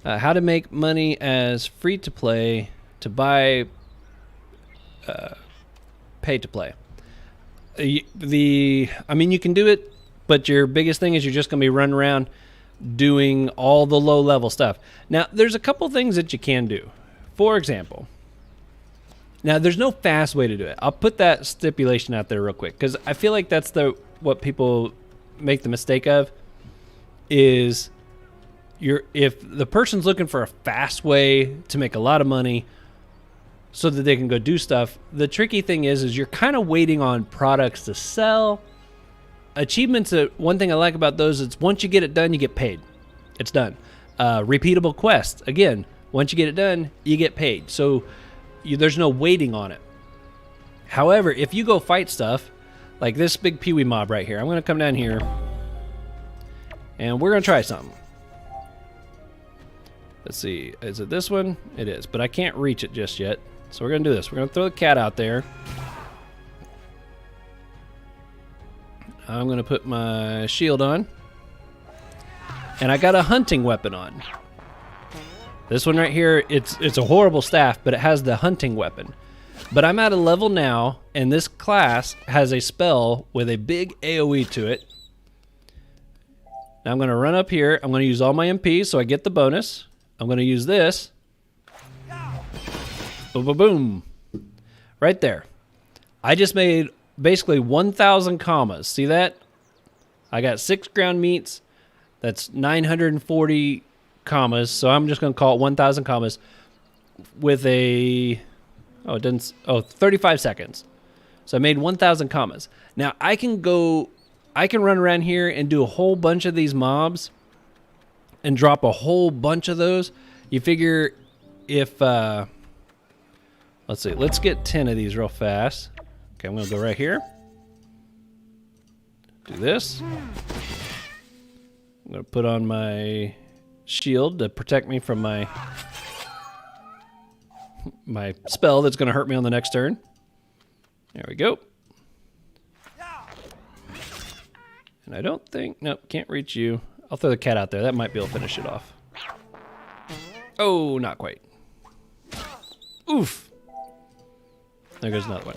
[SPEAKER 1] How to make money as free-to-play to buy pay-to-play. I mean, you can do it, but your biggest thing is you're just going to be running around doing all the low-level stuff. Now, there's a couple things that you can do. For example, now there's no fast way to do it. I'll put that stipulation out there real quick because I feel like that's what people make the mistake of is if the person's looking for a fast way to make a lot of money so that they can go do stuff, the tricky thing is you're kind of waiting on products to sell. Achievements, one thing I like about those is once you get it done, you get paid. It's done. Repeatable quests, again, once you get it done, you get paid. So there's no waiting on it. However, if you go fight stuff, like this big peewee mob right here, I'm going to come down here, and we're going to try something. Let's see, is it this one? It is, but I can't reach it just yet. So we're going to do this. We're going to throw the cat out there. I'm going to put my shield on. And I got a hunting weapon on. This one right here, it's a horrible staff, but it has the hunting weapon. But I'm at a level now, and this class has a spell with a big AoE to it. Now I'm going to run up here. I'm going to use all my MP so I get the bonus. I'm going to use this. Boom, boom, boom. Right there. I just made basically 1,000 commas. See that? I got 6 ground meats. That's 940 commas. So I'm just going to call it 1,000 commas with a... Oh, it didn't... Oh, 35 seconds. So I made 1,000 commas. Now I can run around here and do a whole bunch of these mobs and drop a whole bunch of those. You figure if... let's see. Let's get 10 of these real fast. Okay, I'm going to go right here. Do this. I'm going to put on my shield to protect me from my spell that's going to hurt me on the next turn. There we go. And I don't think... Nope, can't reach you. I'll throw the cat out there. That might be able to finish it off. Oh, not quite. Oof. There goes another one.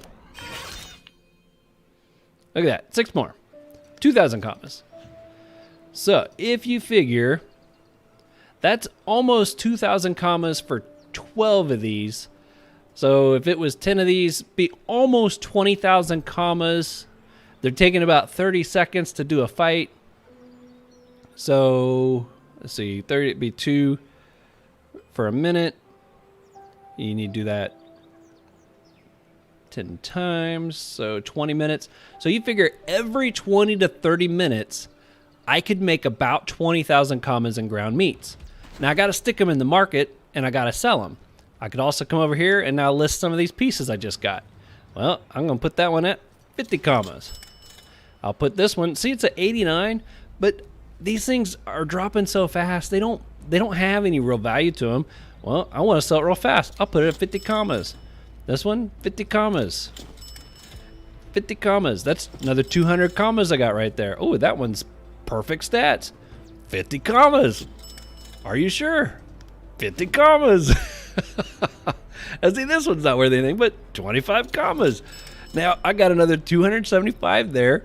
[SPEAKER 1] Look at that. 6 more. 2,000 commas. So, if you figure, that's almost 2,000 commas for 12 of these. So, if it was 10 of these, be almost 20,000 commas. They're taking about 30 seconds to do a fight. So, let's see. 30, it'd be 2 for a minute. You need to do that 10 times, so 20 minutes. So you figure every 20 to 30 minutes, I could make about 20,000 commas in ground meats. Now I got to stick them in the market, and I got to sell them. I could also come over here and now list some of these pieces I just got. Well, I'm going to put that one at 50 commas. I'll put this one, see it's at 89, but these things are dropping so fast, they don't have any real value to them. Well, I want to sell it real fast. I'll put it at 50 commas. This one, 50 commas. 50 commas. That's another 200 commas I got right there. Oh, that one's perfect stats. 50 commas. Are you sure? 50 commas. I see this one's not worth anything, but 25 commas. Now, I got another 275 there.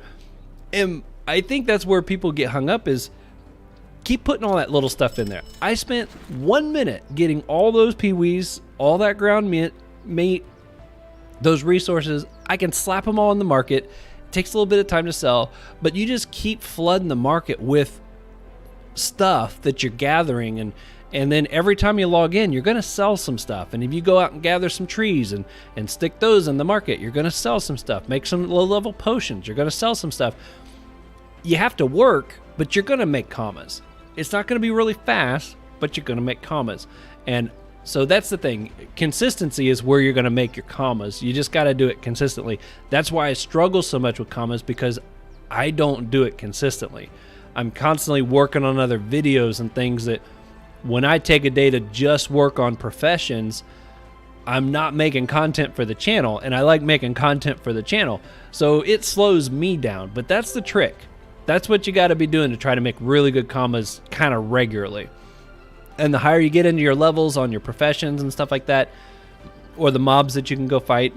[SPEAKER 1] And I think that's where people get hung up is keep putting all that little stuff in there. I spent 1 minute getting all those peewees, all that ground meat, those resources. I can slap them all in the market. It takes a little bit of time to sell, but you just keep flooding the market with stuff that you're gathering, and then every time you log in, you're going to sell some stuff. And if you go out and gather some trees and stick those in the market, you're going to sell some stuff. Make some low-level potions. You're going to sell some stuff. You have to work, but you're going to make commas. It's not going to be really fast, but you're going to make commas. And so that's the thing. Consistency is where you're going to make your commas. You just got to do it consistently. That's why I struggle so much with commas, because I don't do it consistently. I'm constantly working on other videos and things that when I take a day to just work on professions, I'm not making content for the channel, and I like making content for the channel. So it slows me down, but that's the trick. That's what you got to be doing to try to make really good commas kind of regularly. And the higher you get into your levels on your professions and stuff like that, or the mobs that you can go fight,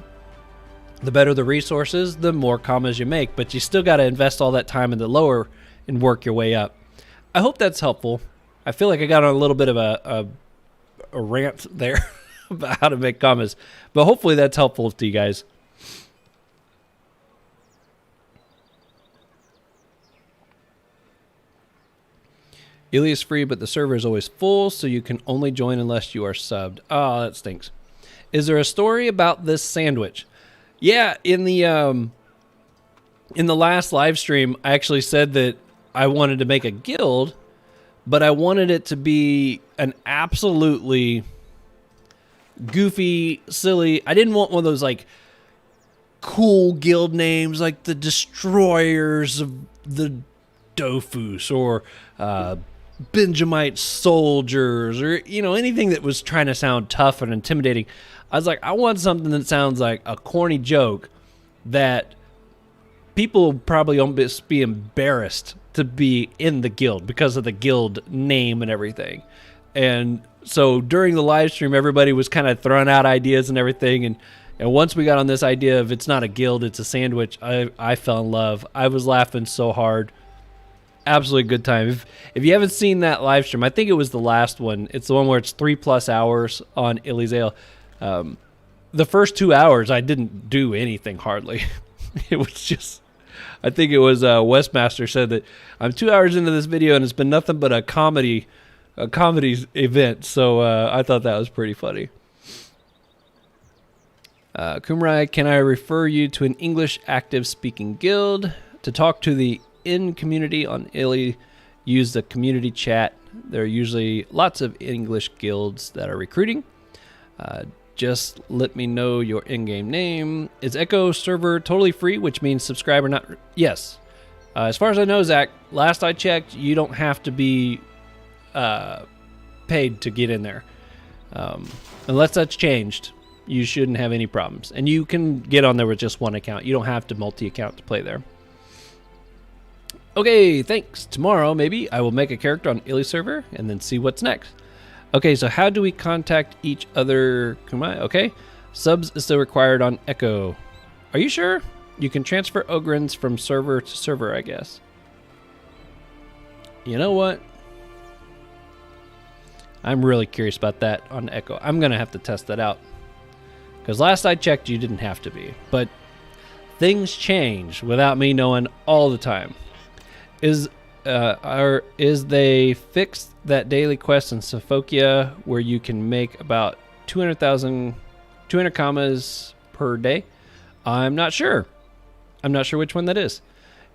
[SPEAKER 1] the better the resources, the more commas you make. But you still got to invest all that time in the lower and work your way up. I hope that's helpful. I feel like I got on a little bit of a rant there about how to make commas, but hopefully that's helpful to you guys. Illy is free, but the server is always full, so you can only join unless you are subbed. Oh, that stinks. Is there a story about this sandwich? Yeah, in the last live stream, I actually said that I wanted to make a guild, but I wanted it to be an absolutely goofy, silly. I didn't want one of those like cool guild names like the Destroyers of the Dofus or Benjamite Soldiers, or anything that was trying to sound tough and intimidating. I was like, I want something that sounds like a corny joke that people probably almost be embarrassed to be in the guild because of the guild name and everything. And so during the live stream, everybody was kind of throwing out ideas and everything. And once we got on this idea of it's not a guild, it's a sandwich, I fell in love. I was laughing so hard. Absolutely good time. If you haven't seen that live stream, I think it was the last one. It's the one where it's 3+ hours on Illyzale. The first 2 hours, I didn't do anything hardly. It was just, I think it was Westmaster said that I'm 2 hours into this video and it's been nothing but a comedy event. So I thought that was pretty funny. Kumrai, can I refer you to an English active speaking guild to talk to the in community on Illy? Use the community chat. There are usually lots of English guilds that are recruiting. Just let me know your in-game name. Is Echo server totally free, which means subscribe or not? Yes. As far as I know, Zach, last I checked, you don't have to be paid to get in there. Unless that's changed, you shouldn't have any problems. And you can get on there with just one account. You don't have to multi-account to play there. Okay, thanks. Tomorrow, maybe, I will make a character on Illy server and then see what's next. Okay, so how do we contact each other? Okay, subs is still required on Echo. Are you sure? You can transfer Ogrins from server to server, I guess. You know what? I'm really curious about that on Echo. I'm going to have to test that out. Because last I checked, you didn't have to be. But things change without me knowing all the time. Is they fixed that daily quest in Sophokia where you can make about 200 commas per day? I'm not sure. I'm not sure which one that is.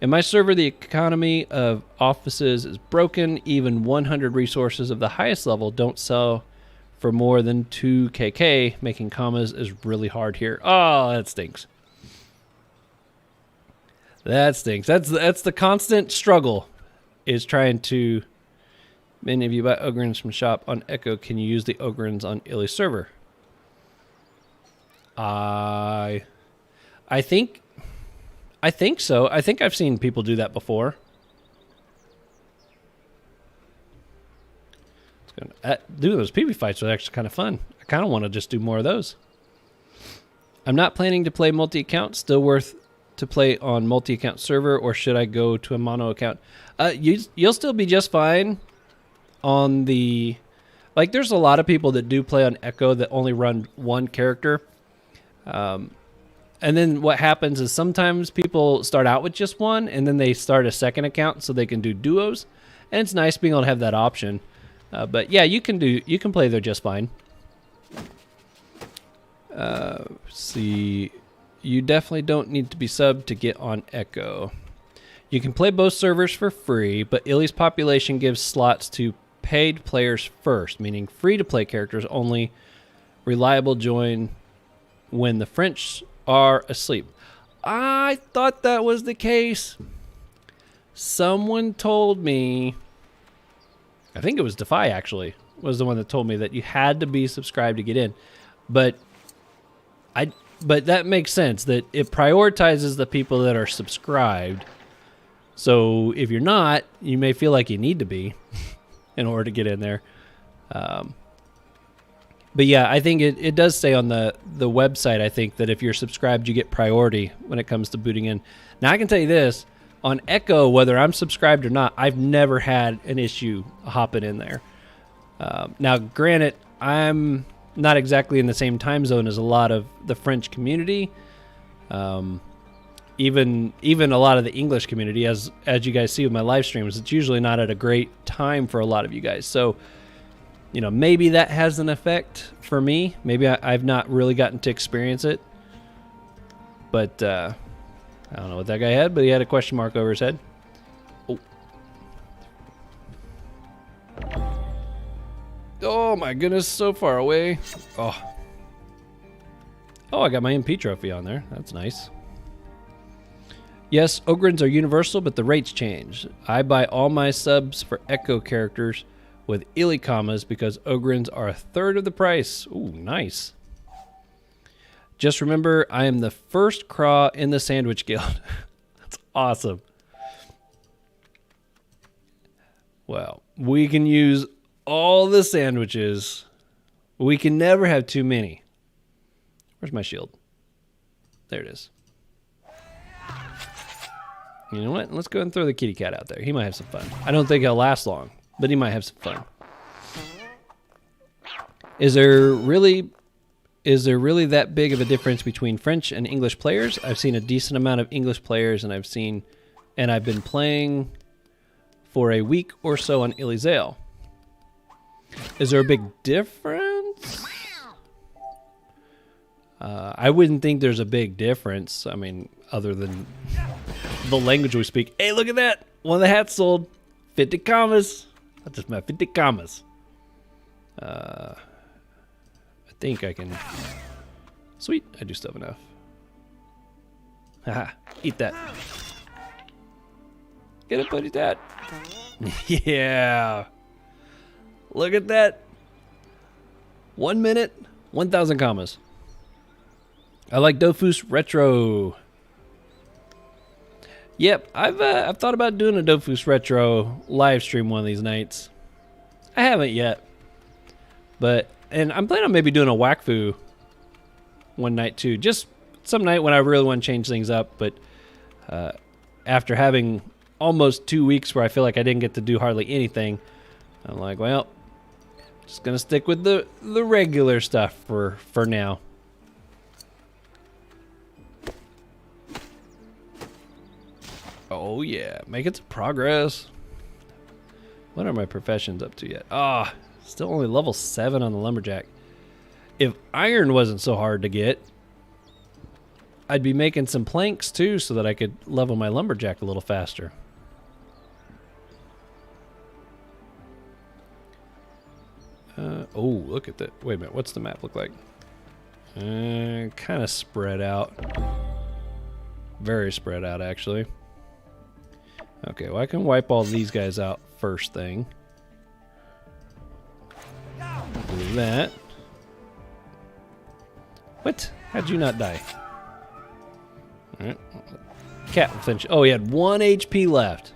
[SPEAKER 1] In my server, the economy of offices is broken. Even 100 resources of the highest level don't sell for more than 2kk. Making commas is really hard here. Oh, that stinks. That stinks. That's the constant struggle, is trying to... Many of you buy Ogrins from shop on Echo. Can you use the Ogrins on Illy server? I think so. I think I've seen people do that before. Doing those PvP fights was actually kind of fun. I kind of want to just do more of those. I'm not planning to play multi-account. Still worth to play on multi-account server, or should I go to a mono account? You'll still be just fine on the... Like, there's a lot of people that do play on Echo that only run one character. And then what happens is sometimes people start out with just one, and then they start a second account so they can do duos. And it's nice being able to have that option. But yeah, you can play there just fine. See, you definitely don't need to be subbed to get on Echo. You can play both servers for free, but Illy's population gives slots to paid players first, meaning free-to-play characters only. Reliable join when the French are asleep. I thought that was the case. Someone told me, I think it was Defy actually, was the one that told me that you had to be subscribed to get in. But that makes sense, that it prioritizes the people that are subscribed. So if you're not, you may feel like you need to be in order to get in there. But yeah, I think it does say on the website, I think, that if you're subscribed, you get priority when it comes to booting in. Now, I can tell you this. On Echo, whether I'm subscribed or not, I've never had an issue hopping in there. Now, granted, I'm not exactly in the same time zone as a lot of the French community. Even a lot of the English community, as you guys see with my live streams, it's usually not at a great time for a lot of you guys. So, you know, maybe that has an effect for me. Maybe I've not really gotten to experience it. But I don't know what that guy had, but he had a question mark over his head. Oh my goodness, so far away. Oh, I got my MP trophy on there. That's nice. Yes, Ogrins are universal, but the rates change. I buy all my subs for Echo characters with Illy commas because Ogrins are a third of the price. Ooh, nice. Just remember, I am the first craw in the Sandwich Guild. That's awesome. Well, we can use all the sandwiches. We can never have too many. Where's my shield? There it is. You know what? Let's go and throw the kitty cat out there. He might have some fun. I don't think he'll last long, but he might have some fun. Is there really that big of a difference between French and English players? I've seen a decent amount of English players, and I've been playing for a week or so on Elysale. Is there a big difference? I wouldn't think there's a big difference. I mean, other than the language we speak. Hey, look at that. One of the hats sold. 50 commas. I just met 50 commas. I think I can... Sweet. I do still have enough. Haha. Eat that. Get it, buddy, dad. Yeah. Look at that. 1 minute, 1,000 commas. I like Dofus Retro. Yep, I've thought about doing a Dofus Retro live stream one of these nights. I haven't yet, and I'm planning on maybe doing a Wakfu one night too. Just some night when I really want to change things up. But after having almost 2 weeks where I feel like I didn't get to do hardly anything, I'm like, well, just gonna stick with the regular stuff for now. Oh yeah, making some progress. What are my professions up to yet? Ah, still only level 7 on the lumberjack. If iron wasn't so hard to get, I'd be making some planks too so that I could level my lumberjack a little faster. Oh, look at that. Wait a minute, what's the map look like? Kind of spread out. Very spread out, actually. Okay, well, I can wipe all these guys out first thing. Do that. What? How'd you not die? Alright. Cat will finish. Oh, he had 1 HP left.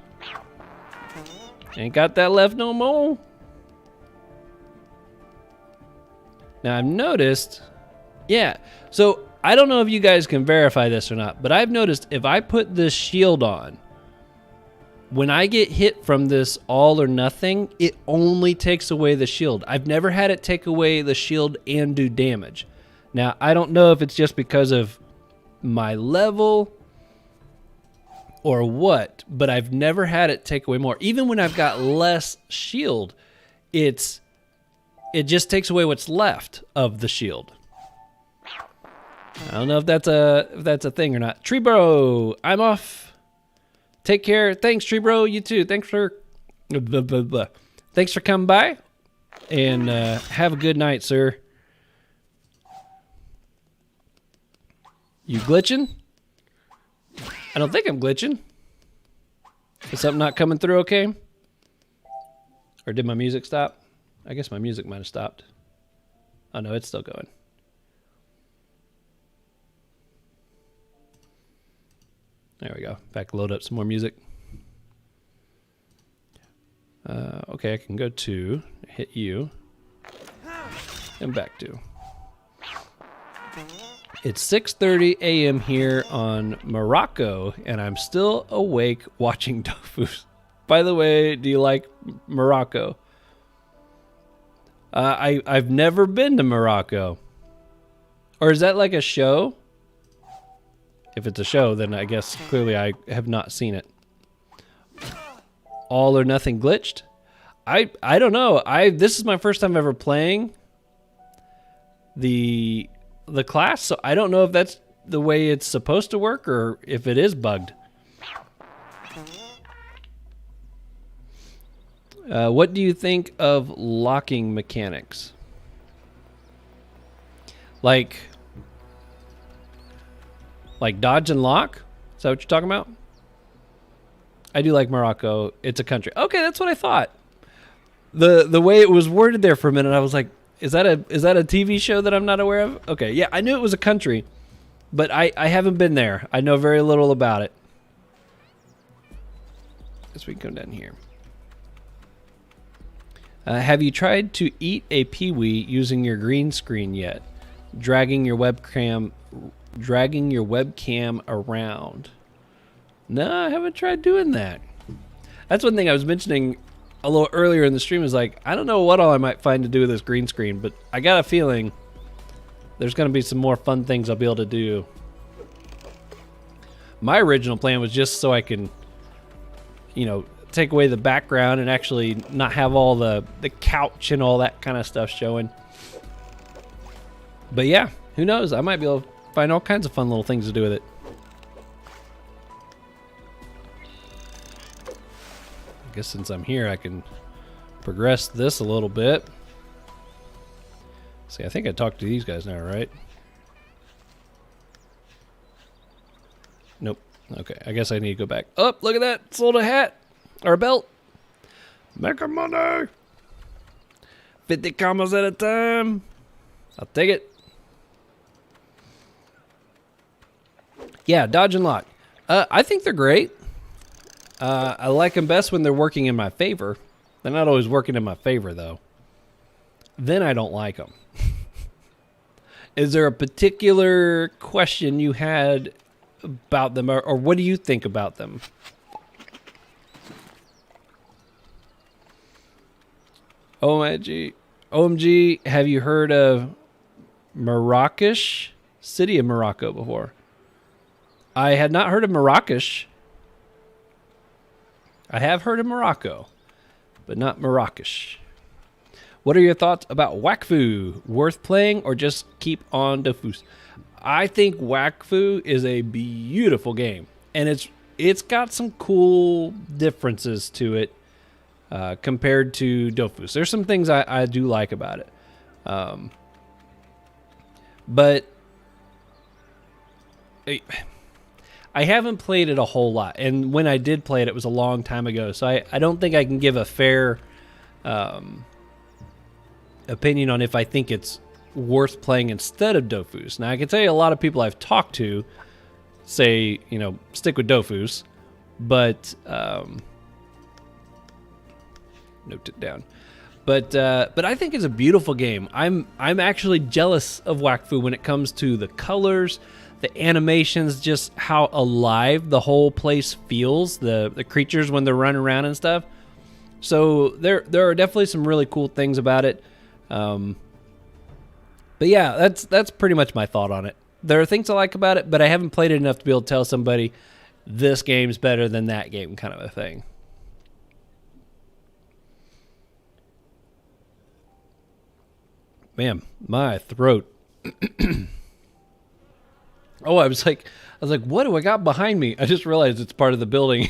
[SPEAKER 1] Ain't got that left no more. Now, I've noticed... Yeah, so I don't know if you guys can verify this or not, but I've noticed if I put this shield on, when I get hit from this all or nothing, it only takes away the shield. I've never had it take away the shield and do damage. Now, I don't know if it's just because of my level or what, but I've never had it take away more. Even when I've got less shield, it just takes away what's left of the shield. I don't know if that's a thing or not. Tree Bro, I'm off. Take care. Thanks, Tree Bro. You too. Thanks for Thanks for coming by, and have a good night, sir. You glitching? I don't think I'm glitching. Is something not coming through okay? Or did my music stop? I guess my music might have stopped. Oh no, it's still going. There we go. Back, load up some more music. Okay, I can go to, hit you, and back to. It's 6:30 a.m. here on Morocco, and I'm still awake watching Dofus. By the way, do you like Morocco? I've never been to Morocco. Or is that like a show? If it's a show, then I guess clearly I have not seen it. All or nothing glitched? I don't know. This is my first time ever playing the class, so I don't know if that's the way it's supposed to work or if it is bugged. What do you think of locking mechanics? Like dodge and lock? Is that what you're talking about? I do like Morocco. It's a country. Okay, that's what I thought. The way it was worded there for a minute, I was like, is that a TV show that I'm not aware of? Okay, yeah, I knew it was a country, but I haven't been there. I know very little about it. guess we can come down here. Have you tried to eat a peewee using your green screen yet? Dragging your webcam around. No, I haven't tried doing that. That's one thing I was mentioning a little earlier in the stream, is like, I don't know what all I might find to do with this green screen, but I got a feeling there's going to be some more fun things I'll be able to do. My original plan was just so I can, you know, take away the background and actually not have all the couch and all that kind of stuff showing. But yeah, who knows? I might be able to find all kinds of fun little things to do with it. I guess since I'm here, I can progress this a little bit. See, I think I talked to these guys now, right? Nope. Okay, I guess I need to go back. Oh, look at that. Sold a hat. Or a belt. Making money. 50 commas at a time. I'll take it. Yeah, dodge and lock. I think they're great. I like them best when they're working in my favor. They're not always working in my favor, though. Then I don't like them. Is there a particular question you had about them, or what do you think about them? OMG, have you heard of Marrakesh? City of Morocco before? I had not heard of Marrakesh. I have heard of Morocco, but not Marrakesh. What are your thoughts about Wakfu? Worth playing or just keep on Dofus? I think Wakfu is a beautiful game, and it's got some cool differences to it compared to Dofus. There's some things I do like about it, but I haven't played it a whole lot, and when I did play it, it was a long time ago, so I don't think I can give a fair opinion on if I think it's worth playing instead of Dofus. Now, I can tell you a lot of people I've talked to say, you know, stick with Dofus, but note it down. But I think it's a beautiful game. I'm actually jealous of Wakfu when it comes to the colors, the animations, just how alive the whole place feels, the creatures when they're running around and stuff. So there are definitely some really cool things about it. But yeah, that's pretty much my thought on it. There are things I like about it, but I haven't played it enough to be able to tell somebody this game's better than that game, kind of a thing. Man, my throat. Oh, I was like, what do I got behind me? I just realized it's part of the building.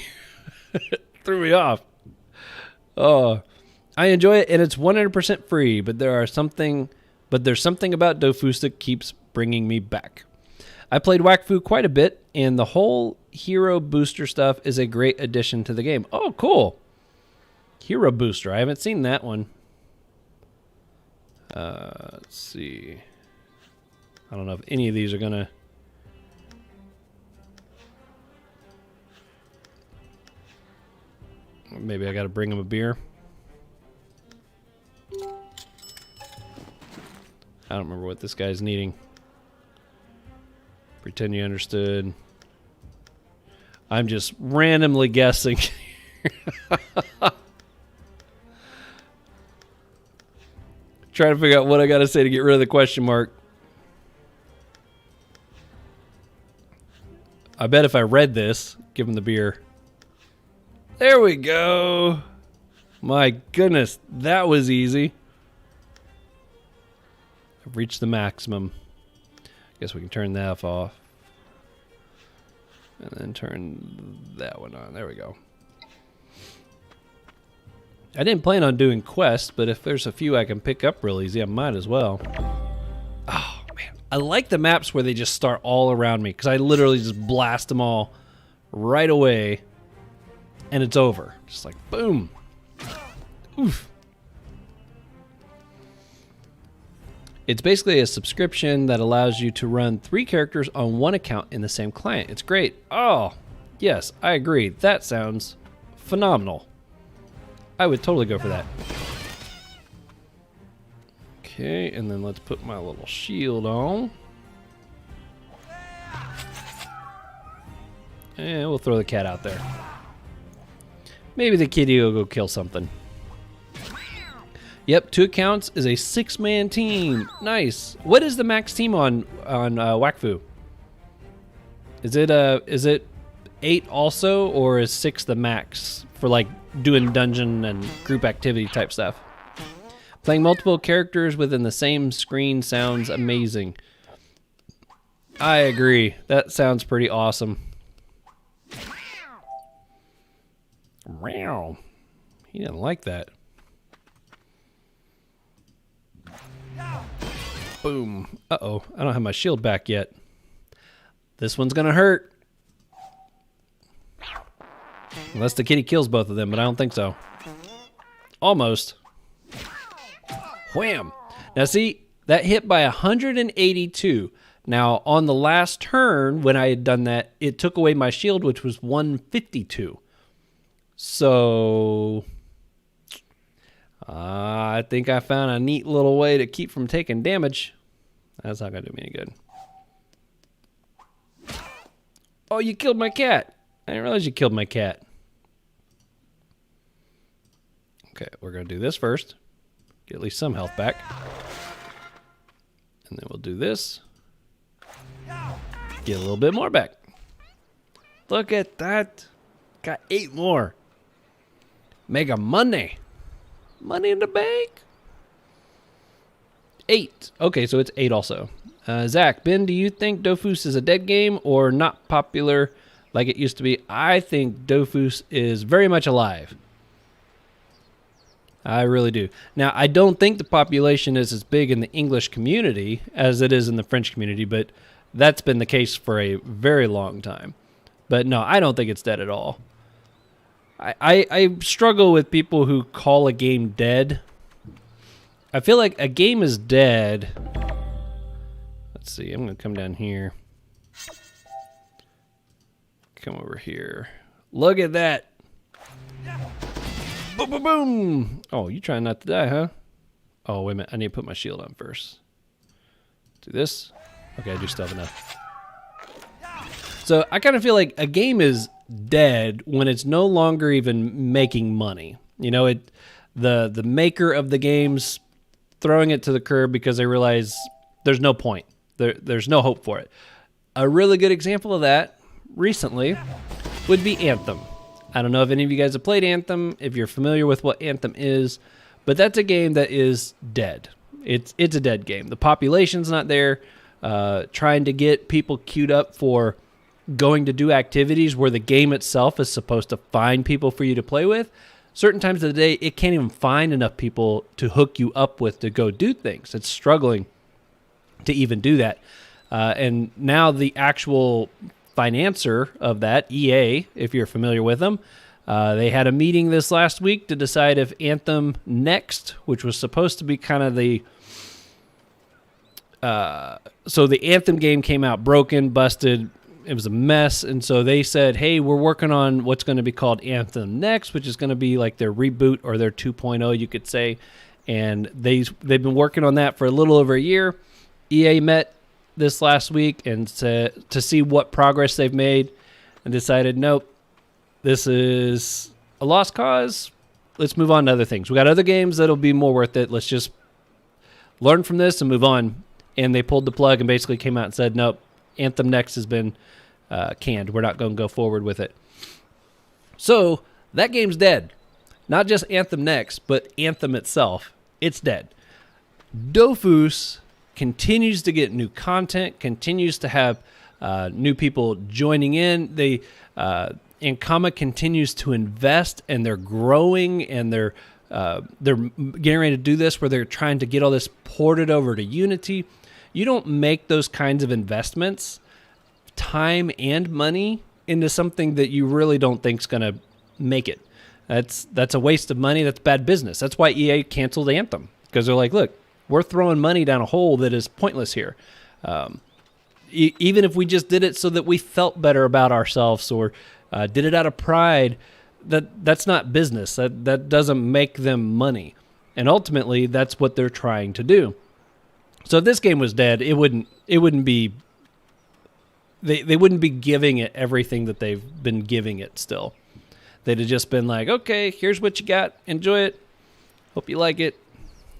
[SPEAKER 1] It threw me off. Oh, I enjoy it, and it's 100% free, but there's something about Dofus that keeps bringing me back. I played Wakfu quite a bit, and the whole hero booster stuff is a great addition to the game. Oh, cool. Hero booster. I haven't seen that one. Let's see. I don't know if any of these are going to... Maybe I got to bring him a beer. I don't remember what this guy's needing. Pretend you understood. I'm just randomly guessing. Trying to figure out what I got to say to get rid of the question mark. I bet if I read this, give him the beer. There we go. My goodness, that was easy. I've reached the maximum. Guess we can turn that off. And then turn that one on. There we go. I didn't plan on doing quests, but if there's a few I can pick up real easy, I might as well. Oh, man. I like the maps where they just start all around me, because I literally just blast them all right away, and it's over. Just like, boom. Oof. It's basically a subscription that allows you to run 3 characters on one account in the same client. It's great. Oh, yes, I agree. That sounds phenomenal. I would totally go for that. Okay, and then let's put my little shield on. And we'll throw the cat out there. Maybe the kitty will go kill something. Yep, 2 accounts is a 6-man team. Nice. What is the max team on Wakfu? Is it 8 also, or is 6 the max for like doing dungeon and group activity type stuff? Playing multiple characters within the same screen sounds amazing. I agree. That sounds pretty awesome. Wow. He didn't like that. Boom. Uh-oh. I don't have my shield back yet. This one's gonna hurt. Unless the kitty kills both of them, but I don't think so. Almost. Wham! Now see, that hit by 182. Now, on the last turn, when I had done that, it took away my shield, which was 152. So, I think I found a neat little way to keep from taking damage. That's not going to do me any good. Oh, you killed my cat. I didn't realize you killed my cat. Okay, we're going to do this first. Get at least some health back. And then we'll do this. Get a little bit more back. Look at that. Got 8 more. Mega money. Money in the bank. 8. Okay, so it's 8 also. Zach, Ben, do you think Dofus is a dead game or not popular like it used to be? I think Dofus is very much alive. I really do. Now, I don't think the population is as big in the English community as it is in the French community, but that's been the case for a very long time. But no, I don't think it's dead at all. I struggle with people who call a game dead. I feel like a game is dead. Let's see, I'm going to come down here. Come over here. Look at that. Boom, boom, boom. Oh, you trying not to die, huh? Oh, wait a minute. I need to put my shield on first. Do this. Okay, I do still have enough. So I kind of feel like a game is dead when it's no longer even making money. You know, the maker of the game's throwing it to the curb because they realize there's no point. There's no hope for it. A really good example of that recently would be Anthem. I don't know if any of you guys have played Anthem, if you're familiar with what Anthem is, but that's a game that is dead. It's a dead game. The population's not there. Trying to get people queued up for going to do activities where the game itself is supposed to find people for you to play with. Certain times of the day, it can't even find enough people to hook you up with to go do things. It's struggling to even do that. And now the actual financer of that, EA, if you're familiar with them, they had a meeting this last week to decide if Anthem Next, which was supposed to be kind of the... so the Anthem game came out broken, busted. It was a mess, and so they said, hey, we're working on what's going to be called Anthem Next, which is going to be like their reboot or their 2.0, you could say. And they've been working on that for a little over a year. EA met this last week and to see what progress they've made and decided, nope, this is a lost cause. Let's move on to other things. We got other games that'll be more worth it. Let's just learn from this and move on. And they pulled the plug and basically came out and said, nope, Anthem Next has been canned. We're not going to go forward with it. So that game's dead. Not just Anthem Next, but Anthem itself. It's dead. Dofus continues to get new content, continues to have new people joining in. Ankama continues to invest, and they're growing, and they're getting ready to do this where they're trying to get all this ported over to Unity. You don't make those kinds of investments, time and money, into something that you really don't think is going to make it. That's a waste of money. That's bad business. That's why EA canceled Anthem, because they're like, look, we're throwing money down a hole that is pointless here. Even if we just did it so that we felt better about ourselves or did it out of pride, that's not business. That doesn't make them money. And ultimately, that's what they're trying to do. So if this game was dead, it wouldn't be they wouldn't be giving it everything that they've been giving it still. They'd have just been like, okay, here's what you got. Enjoy it. Hope you like it.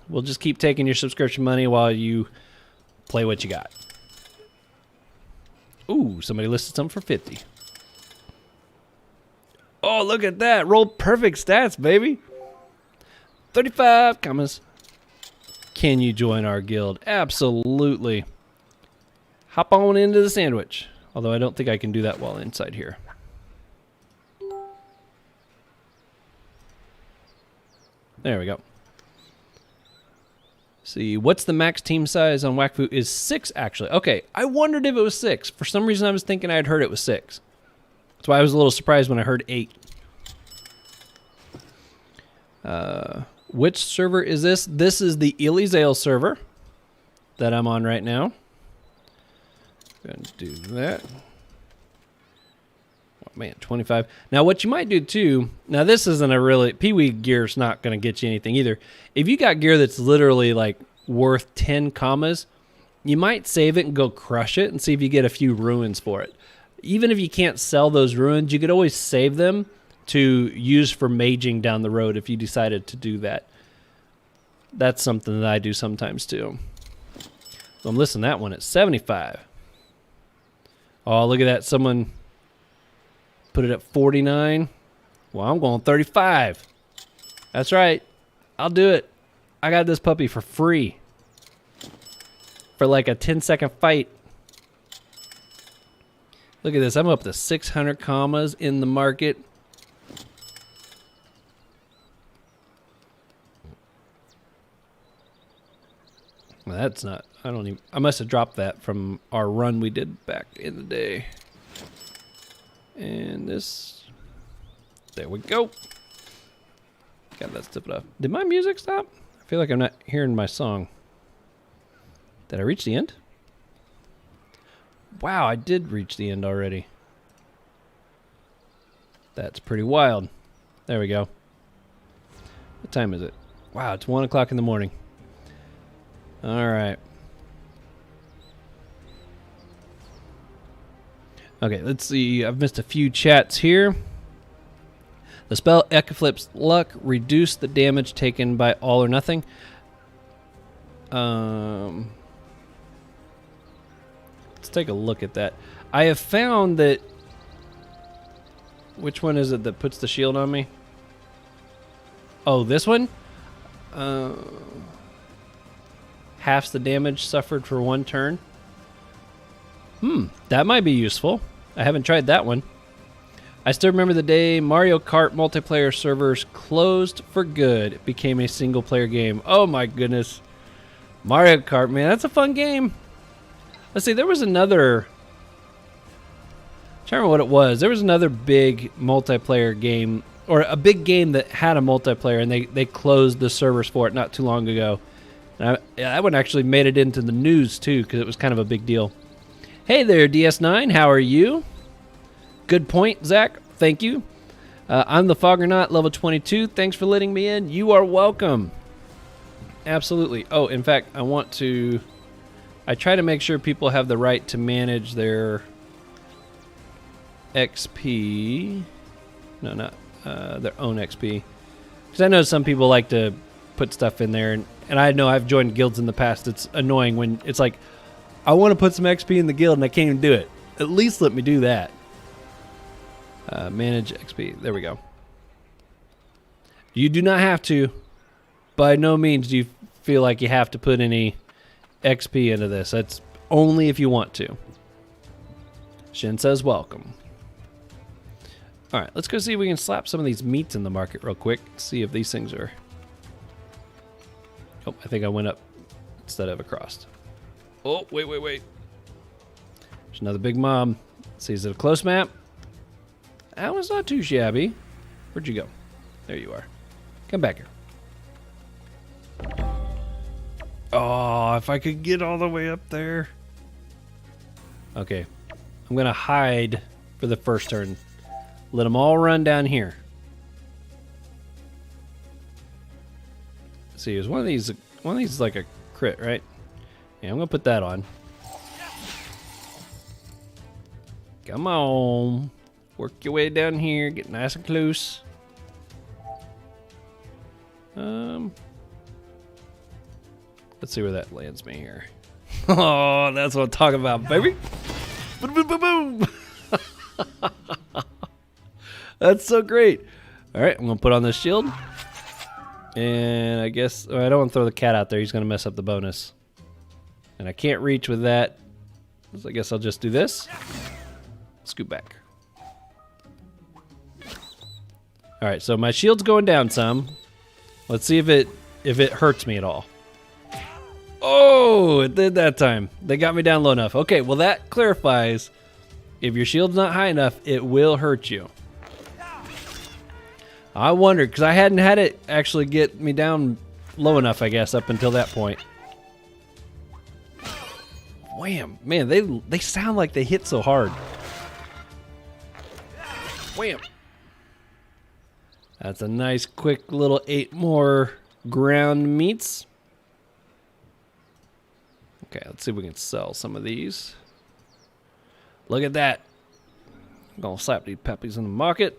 [SPEAKER 1] We'll just keep taking your subscription money while you play what you got. Ooh, somebody listed something for 50. Oh, look at that. Roll perfect stats, baby. 35 commas. Can you join our guild? Absolutely. Hop on into the sandwich. Although I don't think I can do that while inside here. There we go. See, what's the max team size on Wakfu? Is 6, actually. Okay, I wondered if it was 6. For some reason, I was thinking I had heard it was 6. That's why I was a little surprised when I heard 8. Which server is this? This is the Elizale server that I'm on right now. Going to do that. Oh, man, 25. Now, what you might do, too... Now, this isn't a really... Pee-wee gear's not going to get you anything either. If you got gear that's literally, like, worth 10 commas, you might save it and go crush it and see if you get a few ruins for it. Even if you can't sell those ruins, you could always save them to use for maging down the road if you decided to do that. That's something that I do sometimes too. So I'm listing that one at 75. Oh, look at that. Someone put it at 49. Well, I'm going 35. That's right. I'll do it. I got this puppy for free. For like a 10-second fight. Look at this. I'm up to 600 commas in the market. Well, that's not... I must have dropped that from our run we did back in the day. And this... There we go. God, let's tip it off. Did my music stop? I feel like I'm not hearing my song. Did I reach the end? Wow, I did reach the end already. That's pretty wild. There we go. What time is it? Wow, it's 1 o'clock in the morning. All right. Okay, let's see. I've missed a few chats here. The spell Eclipse Luck reduce the damage taken by all or nothing. Let's take a look at that. I have found that... Which one is it that puts the shield on me? Oh, this one? Halves the damage suffered for 1 turn. That might be useful. I haven't tried that one. I still remember the day Mario Kart multiplayer servers closed for good. It became a single-player game. Oh my goodness. Mario Kart, man, that's a fun game. Let's see, there was another... I'm trying to remember what it was. There was another big multiplayer game, or a big game that had a multiplayer, and they closed the servers for it not too long ago. And that one actually made it into the news, too, because it was kind of a big deal. Hey there, DS9. How are you? Good point, Zach. Thank you. I'm the Foggernaut, level 22. Thanks for letting me in. You are welcome. Absolutely. Oh, in fact, I try to make sure people have the right to manage their XP. No, not their own XP. Because I know some people like to put stuff in there, and I know I've joined guilds in the past. It's annoying when it's like, I want to put some XP in the guild and I can't even do it. At least let me do that. Manage XP. There we go. You do not have to. By no means do you feel like you have to put any XP into this. That's only if you want to. Shin says welcome. Alright, let's go see if we can slap some of these meats in the market real quick. See if these things are... Oh, I think I went up instead of across. Oh, wait. There's another big mob. Let's see, is it a close map? That was not too shabby. Where'd you go? There you are. Come back here. Oh, if I could get all the way up there. Okay. I'm going to hide for the first turn. Let them all run down here. Let's see, is one of these like a crit, right? Yeah, I'm gonna put that on. Come on. Work your way down here, get nice and close. Let's see where that lands me here. Oh, that's what I'm talking about, baby. Boom, boom, boom, boom. That's so great. All right, I'm gonna put on this shield. And I guess, I don't want to throw the cat out there. He's gonna mess up the bonus. And I can't reach with that. So I guess I'll just do this. Scoot back. All right, so my shield's going down some. Let's see if it hurts me at all. Oh, it did that time. They got me down low enough. Okay, well that clarifies. If your shield's not high enough, it will hurt you. I wondered, because I hadn't had it actually get me down low enough, I guess, up until that point. Wham! Man, they sound like they hit so hard. Wham! That's a nice, quick little 8 more ground meats. Okay, let's see if we can sell some of these. Look at that. I'm gonna slap these puppies in the market.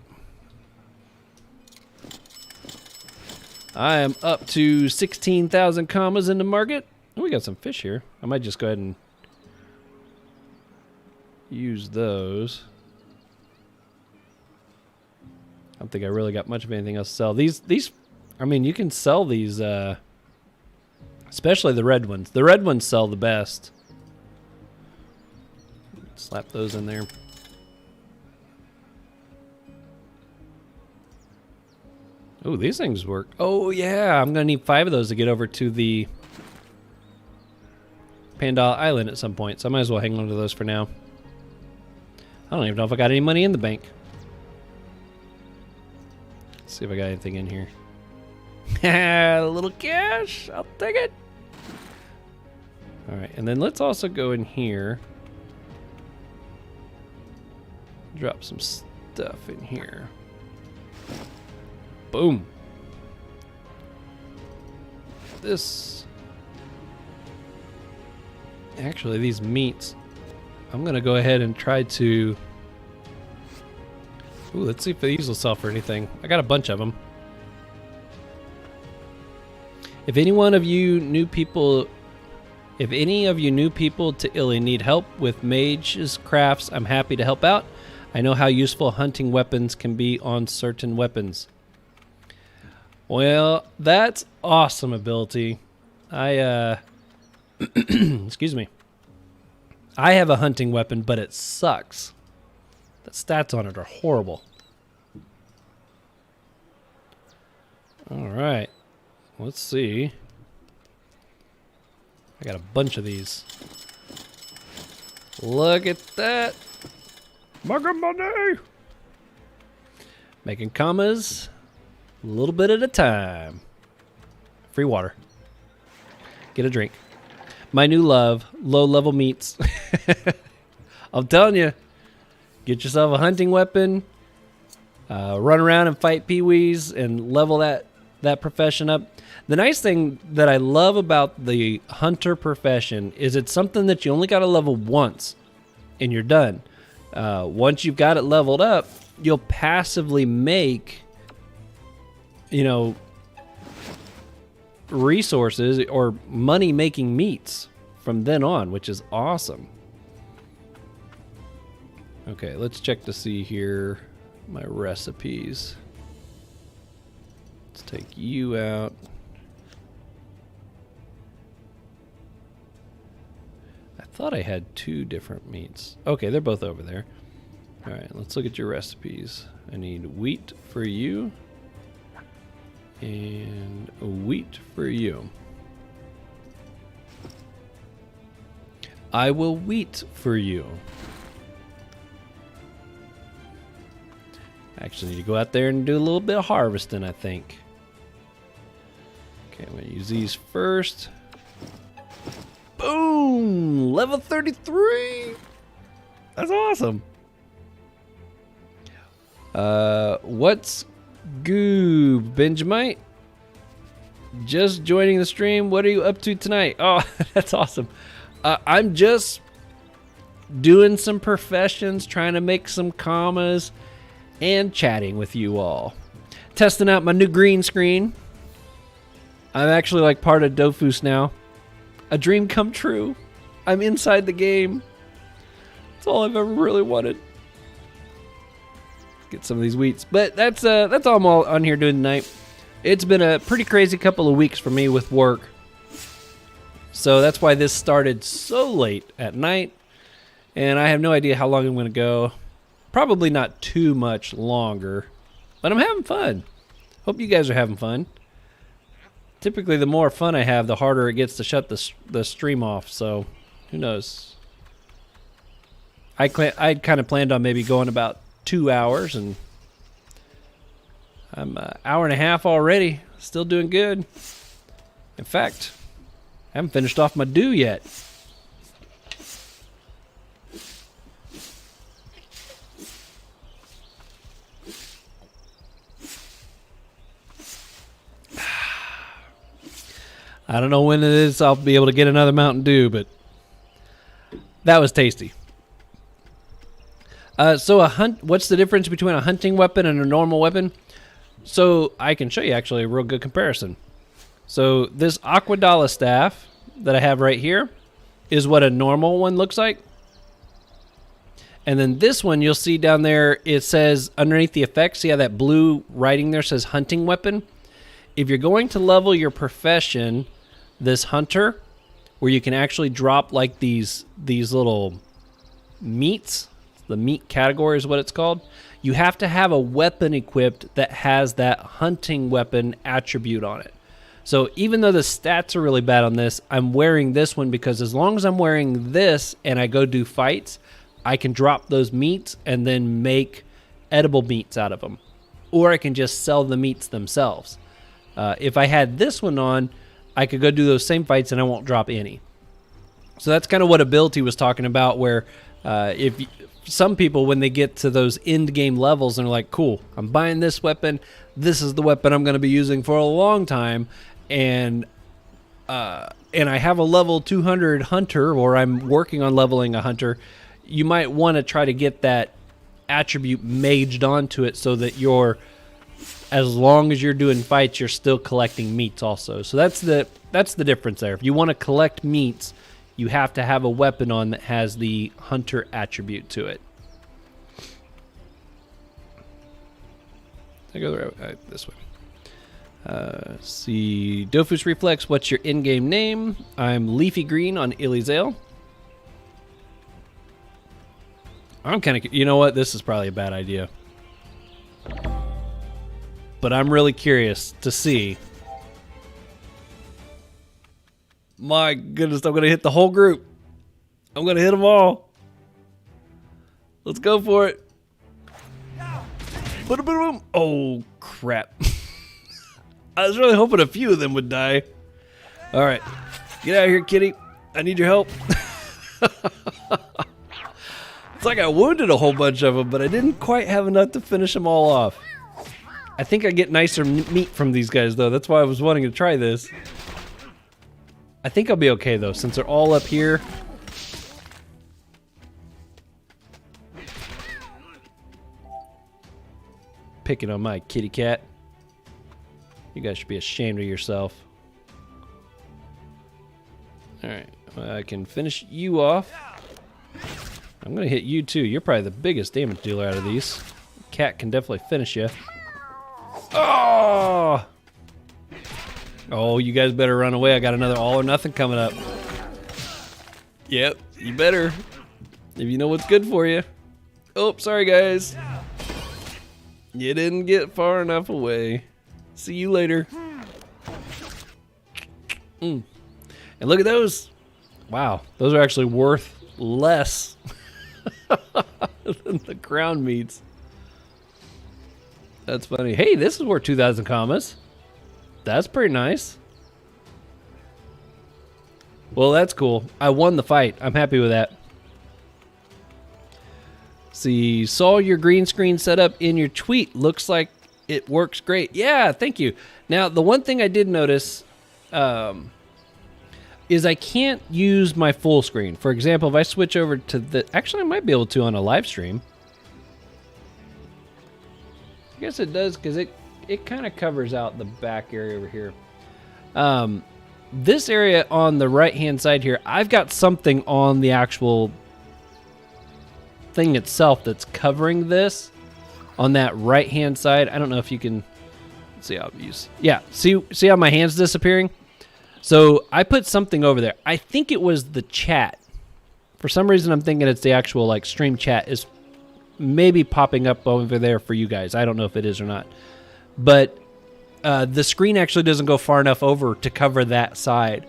[SPEAKER 1] I am up to 16,000 commas in the market. Oh, we got some fish here. I might just go ahead and use those. I don't think I really got much of anything else to sell. These, I mean, you can sell these, especially the red ones. The red ones sell the best. Slap those in there. Oh, these things work. Oh, yeah. I'm going to need 5 of those to get over to the Pandal Island at some point. So I might as well hang on to those for now. I don't even know if I got any money in the bank. Let's see if I got anything in here. A little cash. I'll take it. All right. And then let's also go in here. Drop some stuff in here. Boom. This. Actually, these meats. I'm going to go ahead and try to. Ooh, let's see if these will sell for anything. I got a bunch of them. If any of you new people to Illy need help with mage's crafts, I'm happy to help out. I know how useful hunting weapons can be on certain weapons. Well, that's awesome ability. Excuse me. I have a hunting weapon, but it sucks. The stats on it are horrible. All right. Let's see. I got a bunch of these. Look at that. Making money. Making commas. A little bit at a time. Free water. Get a drink. My new love, low-level meats. I'm telling you, get yourself a hunting weapon, run around and fight peewees, and level that profession up. The nice thing that I love about the hunter profession is it's something that you only got to level once, and you're done. Once you've got it leveled up, you'll passively make, resources or money-making meats from then on, which is awesome. Okay, let's check to see here my recipes. Let's take you out. I thought I had 2 different meats. Okay, they're both over there. All right, let's look at your recipes. I need wheat for you. And wheat for you. I will wheat for you. Actually need to go out there and do a little bit of harvesting, I think. Okay, I'm going to use these first. Boom! Level 33! That's awesome. What's Goob, Benjamite? Just joining the stream. What are you up to tonight? Oh, that's awesome. I'm just doing some professions, trying to make some commas, and chatting with you all. Testing out my new green screen. I'm actually like part of Dofus now. A dream come true. I'm inside the game. That's all I've ever really wanted. Get some of these wheats. But that's all I'm all on here doing tonight. It's been a pretty crazy couple of weeks for me with work. So that's why this started so late at night. And I have no idea how long I'm going to go. Probably not too much longer. But I'm having fun. Hope you guys are having fun. Typically, the more fun I have, the harder it gets to shut the stream off. So, who knows? I'd kind of planned on maybe going about 2 hours, and I'm an hour and a half already. Still doing good. In fact, I haven't finished off my do yet. I don't know when it is I'll be able to get another Mountain Dew, but that was tasty. So what's the difference between a hunting weapon and a normal weapon? So I can show you actually a real good comparison. So this Aquadala staff that I have right here is what a normal one looks like. And then this one you'll see down there, it says underneath the effects, see how that blue writing there says hunting weapon? If you're going to level your profession, this hunter, where you can actually drop like these little meats, the meat category is what it's called, you have to have a weapon equipped that has that hunting weapon attribute on it. So even though the stats are really bad on this, I'm wearing this one because as long as I'm wearing this and I go do fights, I can drop those meats and then make edible meats out of them. Or I can just sell the meats themselves. If I had this one on, I could go do those same fights and I won't drop any. So that's kind of what Ability was talking about, where some people, when they get to those end game levels and are like, cool, I'm buying this weapon. This is the weapon I'm going to be using for a long time. And I have a level 200 hunter, or I'm working on leveling a hunter. You might want to try to get that attribute maged onto it so that you're, as long as you're doing fights, you're still collecting meats also. So that's the difference there. If you want to collect meats, you have to have a weapon on that has the hunter attribute to it. I go this way. See, Dofus Reflex, what's your in-game name? I'm Leafy Green on Illyzale. I'm kind of, you know what? This is probably a bad idea. But I'm really curious to see. My goodness, I'm going to hit the whole group. I'm going to hit them all. Let's go for it. Boom. Oh, crap. I was really hoping a few of them would die. All right. Get out of here, kitty. I need your help. It's like I wounded a whole bunch of them, but I didn't quite have enough to finish them all off. I think I get nicer meat from these guys, though. That's why I was wanting to try this. I think I'll be okay, though, since they're all up here. Picking on my kitty cat. You guys should be ashamed of yourself. Alright, I can finish you off. I'm going to hit you, too. You're probably the biggest damage dealer out of these. Cat can definitely finish you. Oh! Oh, you guys better run away. I got another all or nothing coming up. Yep, you better. If you know what's good for you. Oh, sorry, guys. You didn't get far enough away. See you later. And look at those. Wow, those are actually worth less than the crown meats. That's funny. Hey, this is worth 2,000 commas. That's pretty nice. Well, that's cool. I won the fight. I'm happy with that. See, saw your green screen setup in your tweet. Looks like It works great. Yeah, thank you. Now, the one thing I did notice is I can't use my full screen. For example, if I switch over to the... Actually, I might be able to on a live stream. I guess it does because it kind of covers out the back area over here. This area on the right-hand side here, I've got something on the actual thing itself that's covering this on that right-hand side. I don't know if you can see how obvious. Yeah, see how my hand's disappearing? So I put something over there. I think it was the chat. For some reason, I'm thinking it's the actual like stream chat is maybe popping up over there for you guys. I don't know if it is or not. But the screen actually doesn't go far enough over to cover that side.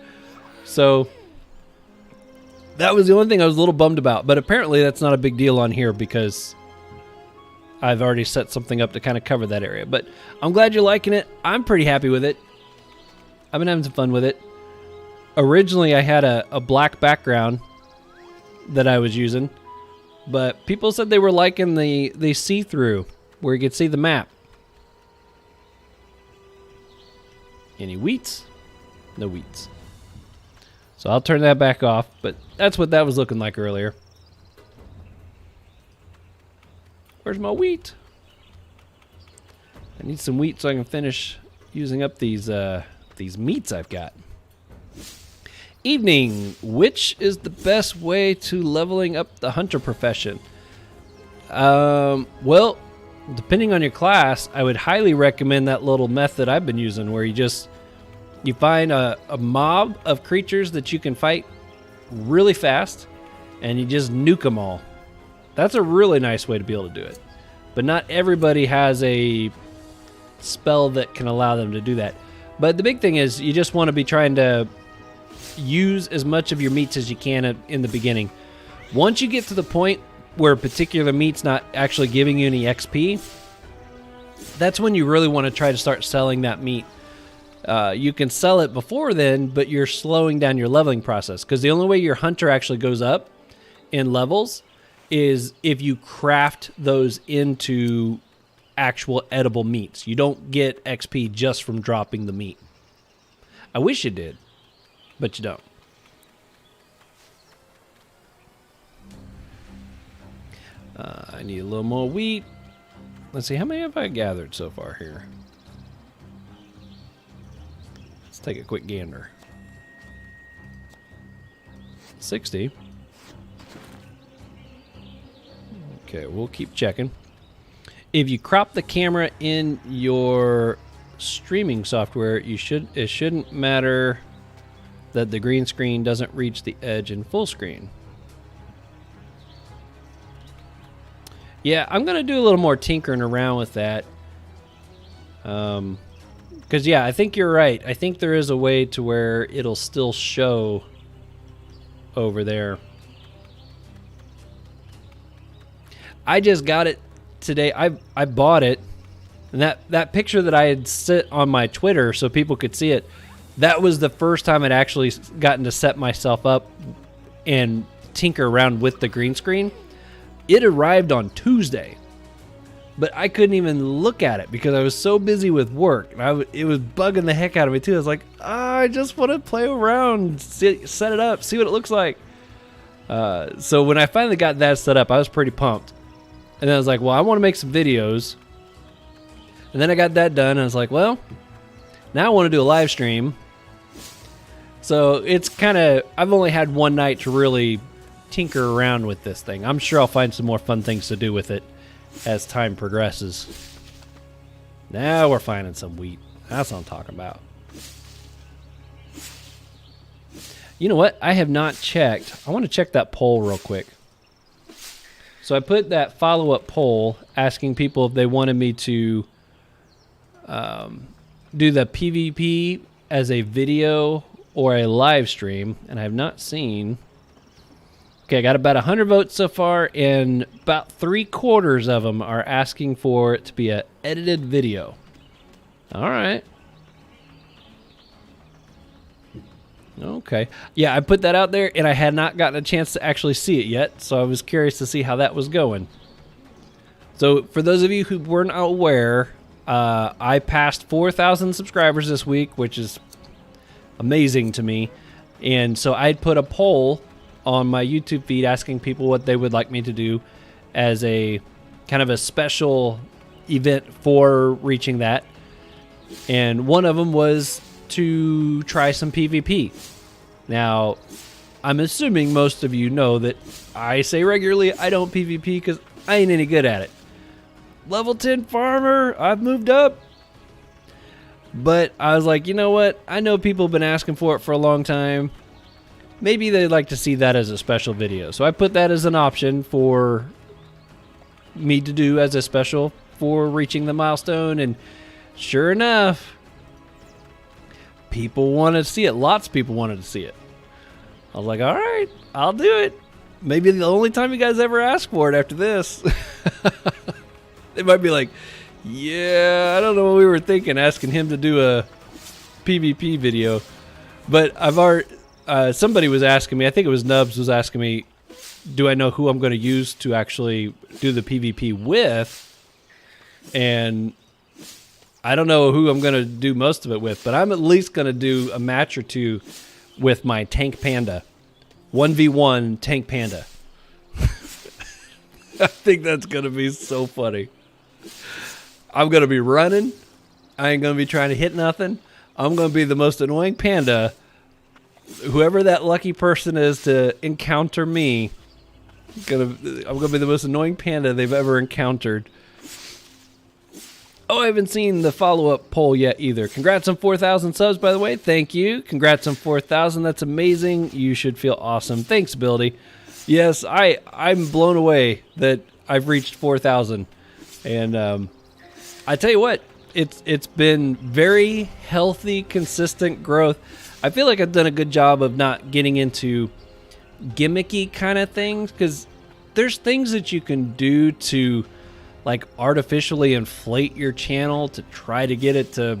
[SPEAKER 1] So that was the only thing I was a little bummed about. But apparently that's not a big deal on here because I've already set something up to kind of cover that area. But I'm glad you're liking it. I'm pretty happy with it. I've been having some fun with it. Originally, I had a black background that I was using. But people said they were liking the see-through where you could see the map. Any wheats? No wheats. So I'll turn that back off, but that's what that was looking like earlier. Where's my wheat? I need some wheat so I can finish using up these meats I've got. Evening. Which is the best way to leveling up the hunter profession? Well, depending on your class, I would highly recommend that little method I've been using where you find a mob of creatures that you can fight really fast and you just nuke them all. That's a really nice way to be able to do it. But not everybody has a spell that can allow them to do that. But the big thing is you just want to be trying to use as much of your meats as you can in the beginning. Once you get to the point where a particular meat's not actually giving you any XP, that's when you really want to try to start selling that meat. You can sell it before then, but you're slowing down your leveling process because the only way your hunter actually goes up in levels is if you craft those into actual edible meats. You don't get XP just from dropping the meat. I wish you did, but you don't. I need a little more wheat. Let's see, how many have I gathered so far here? Let's take a quick gander. 60. Okay, we'll keep checking. If you crop the camera in your streaming software, it shouldn't matter that the green screen doesn't reach the edge in full screen. Yeah, I'm going to do a little more tinkering around with that. Because, yeah, I think you're right. I think there is a way to where it'll still show over there. I just got it today. I bought it. And that picture that I had set on my Twitter so people could see it, that was the first time I'd actually gotten to set myself up and tinker around with the green screen. It arrived on Tuesday, but I couldn't even look at it because I was so busy with work. And it was bugging the heck out of me too. I was like, I just want to play around, set it up, see what it looks like. So when I finally got that set up, I was pretty pumped. And then I was like, well, I want to make some videos. And then I got that done, and I was like, well, now I want to do a live stream. So it's kind of, I've only had one night to really tinker around with this thing. I'm sure I'll find some more fun things to do with it as time progresses. Now we're finding some wheat. That's what I'm talking about. You know what? I have not checked. I want to check that poll real quick. So I put that follow-up poll asking people if they wanted me to do the PvP as a video or a live stream, and I have not seen. Okay, I got about 100 votes so far, and about 3/4 of them are asking for it to be an edited video. All right. Okay. Yeah, I put that out there, and I had not gotten a chance to actually see it yet, so I was curious to see how that was going. So for those of you who weren't aware, I passed 4,000 subscribers this week, which is amazing to me. And so I'd put a poll on my YouTube feed asking people what they would like me to do as a kind of a special event for reaching that. And one of them was to try some PvP. Now, I'm assuming most of you know that I say regularly I don't PvP because I ain't any good at it. Level 10 farmer, I've moved up. But I was like, you know what? I know people have been asking for it for a long time. Maybe they'd like to see that as a special video. So I put that as an option for me to do as a special for reaching the milestone. And sure enough, people wanted to see it. Lots of people wanted to see it. I was like, all right, I'll do it. Maybe the only time you guys ever ask for it after this. They might be like, yeah, I don't know what we were thinking, asking him to do a PvP video. But I've already, somebody was asking me, I think it was Nubs was asking me, do I know who I'm going to use to actually do the PvP with? And I don't know who I'm going to do most of it with, but I'm at least going to do a match or two with my Tank Panda. 1v1 Tank Panda. I think that's going to be so funny. I'm going to be running. I ain't going to be trying to hit nothing. I'm going to be the most annoying panda. Whoever that lucky person is to encounter me, I'm going to be the most annoying panda they've ever encountered. Oh, I haven't seen the follow-up poll yet either. Congrats on 4,000 subs, by the way. Thank you. Congrats on 4,000. That's amazing. You should feel awesome. Thanks, Buildy. Yes, I'm blown away that I've reached 4,000. And I tell you what, it's been very healthy, consistent growth. I feel like I've done a good job of not getting into gimmicky kind of things, because there's things that you can do to like artificially inflate your channel to try to get it to,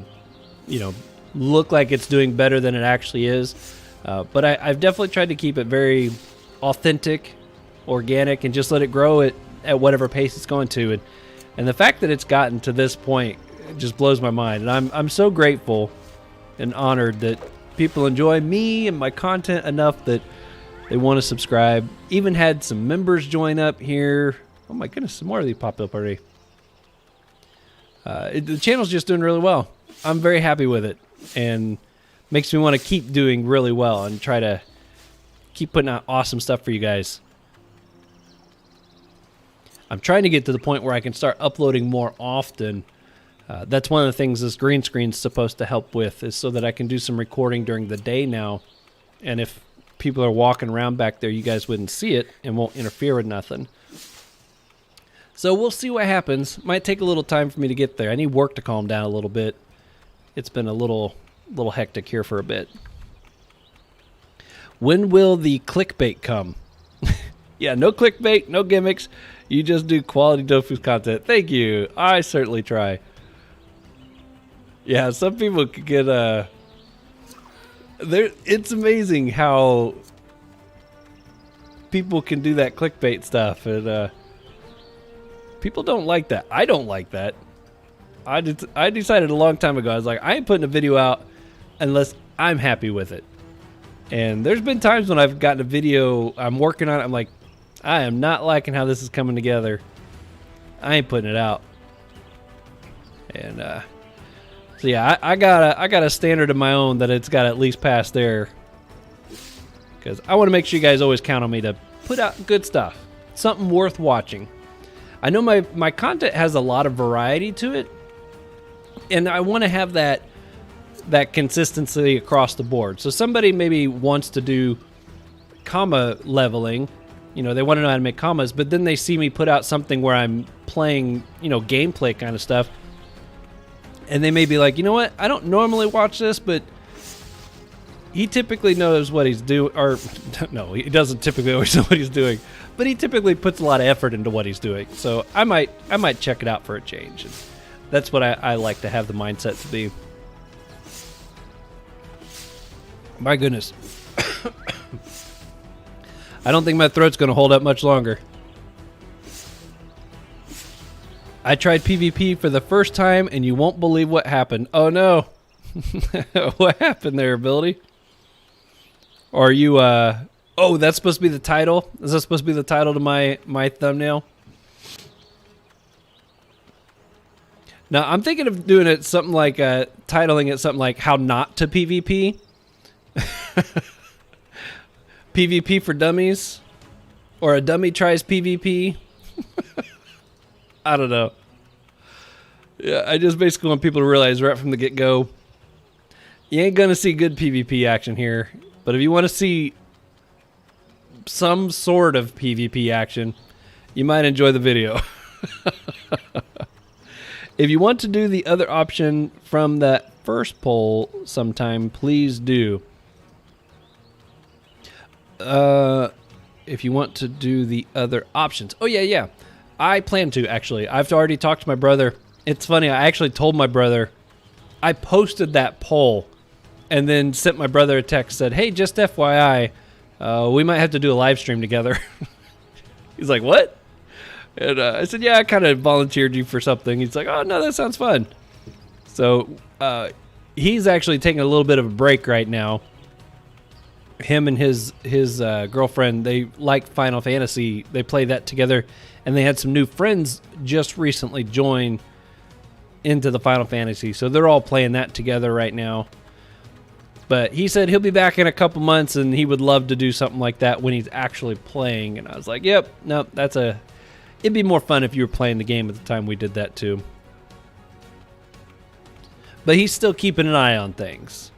[SPEAKER 1] you know, look like it's doing better than it actually is. But I've definitely tried to keep it very authentic, organic, and just let it grow at whatever pace it's going to. And the fact that it's gotten to this point just blows my mind. And I'm so grateful and honored that people enjoy me and my content enough that they want to subscribe. Even had some members join up here. Oh my goodness, some more of these popped up already. The channel's just doing really well. I'm very happy with it. And makes me want to keep doing really well and try to keep putting out awesome stuff for you guys. I'm trying to get to the point where I can start uploading more often. That's one of the things this green screen's supposed to help with, is so that I can do some recording during the day now. And if people are walking around back there, you guys wouldn't see it and won't interfere with nothing. So we'll see what happens. Might take a little time for me to get there. I need work to calm down a little bit. It's been a little hectic here for a bit. When will the clickbait come? Yeah, no clickbait, no gimmicks. You just do quality Dofus content. Thank you. I certainly try. Yeah, some people could get it's amazing how people can do that clickbait stuff, and people don't like that. I don't like that. I decided a long time ago, I was like, I ain't putting a video out unless I'm happy with it. And there's been times when I've gotten a video, I'm working on it, I'm like, I am not liking how this is coming together. I ain't putting it out. And so yeah, I got a standard of my own that it's got to at least pass there, because I want to make sure you guys always count on me to put out good stuff, something worth watching. I know my content has a lot of variety to it, and I want to have that consistency across the board. So somebody maybe wants to do comma leveling. You know, they want to know how to make commas, but then they see me put out something where I'm playing, you know, gameplay kind of stuff. And they may be like, you know what? I don't normally watch this, but he typically knows what he's doing. Or, no, he doesn't typically always know what he's doing. But he typically puts a lot of effort into what he's doing. So I might check it out for a change. And that's what I like to have the mindset to be. My goodness. I don't think my throat's going to hold up much longer. I tried PvP for the first time, and you won't believe what happened. Oh, no. What happened there, Ability? Or are you, oh, that's supposed to be the title? Is that supposed to be the title to my thumbnail? Now, I'm thinking of doing it something like, titling it something like How Not to PvP. PvP for Dummies. Or A Dummy Tries PvP. I don't know. Yeah, I just basically want people to realize right from the get-go, you ain't going to see good PvP action here. But if you want to see some sort of PvP action, you might enjoy the video. If you want to do the other option from that first poll sometime, please do. If you want to do the other options. Oh, yeah. I plan to, actually. I've already talked to my brother. It's funny, I actually told my brother, I posted that poll and then sent my brother a text, said, hey, just FYI, we might have to do a live stream together. He's like, what? And I said, yeah, I kind of volunteered you for something. He's like, oh, no, that sounds fun. So he's actually taking a little bit of a break right now. Him and his girlfriend, they like Final Fantasy. They play that together, and they had some new friends just recently join into the Final Fantasy. So they're all playing that together right now. But he said he'll be back in a couple months, and he would love to do something like that when he's actually playing. And I was like, yep, nope, it'd be more fun if you were playing the game at the time we did that too. But he's still keeping an eye on things.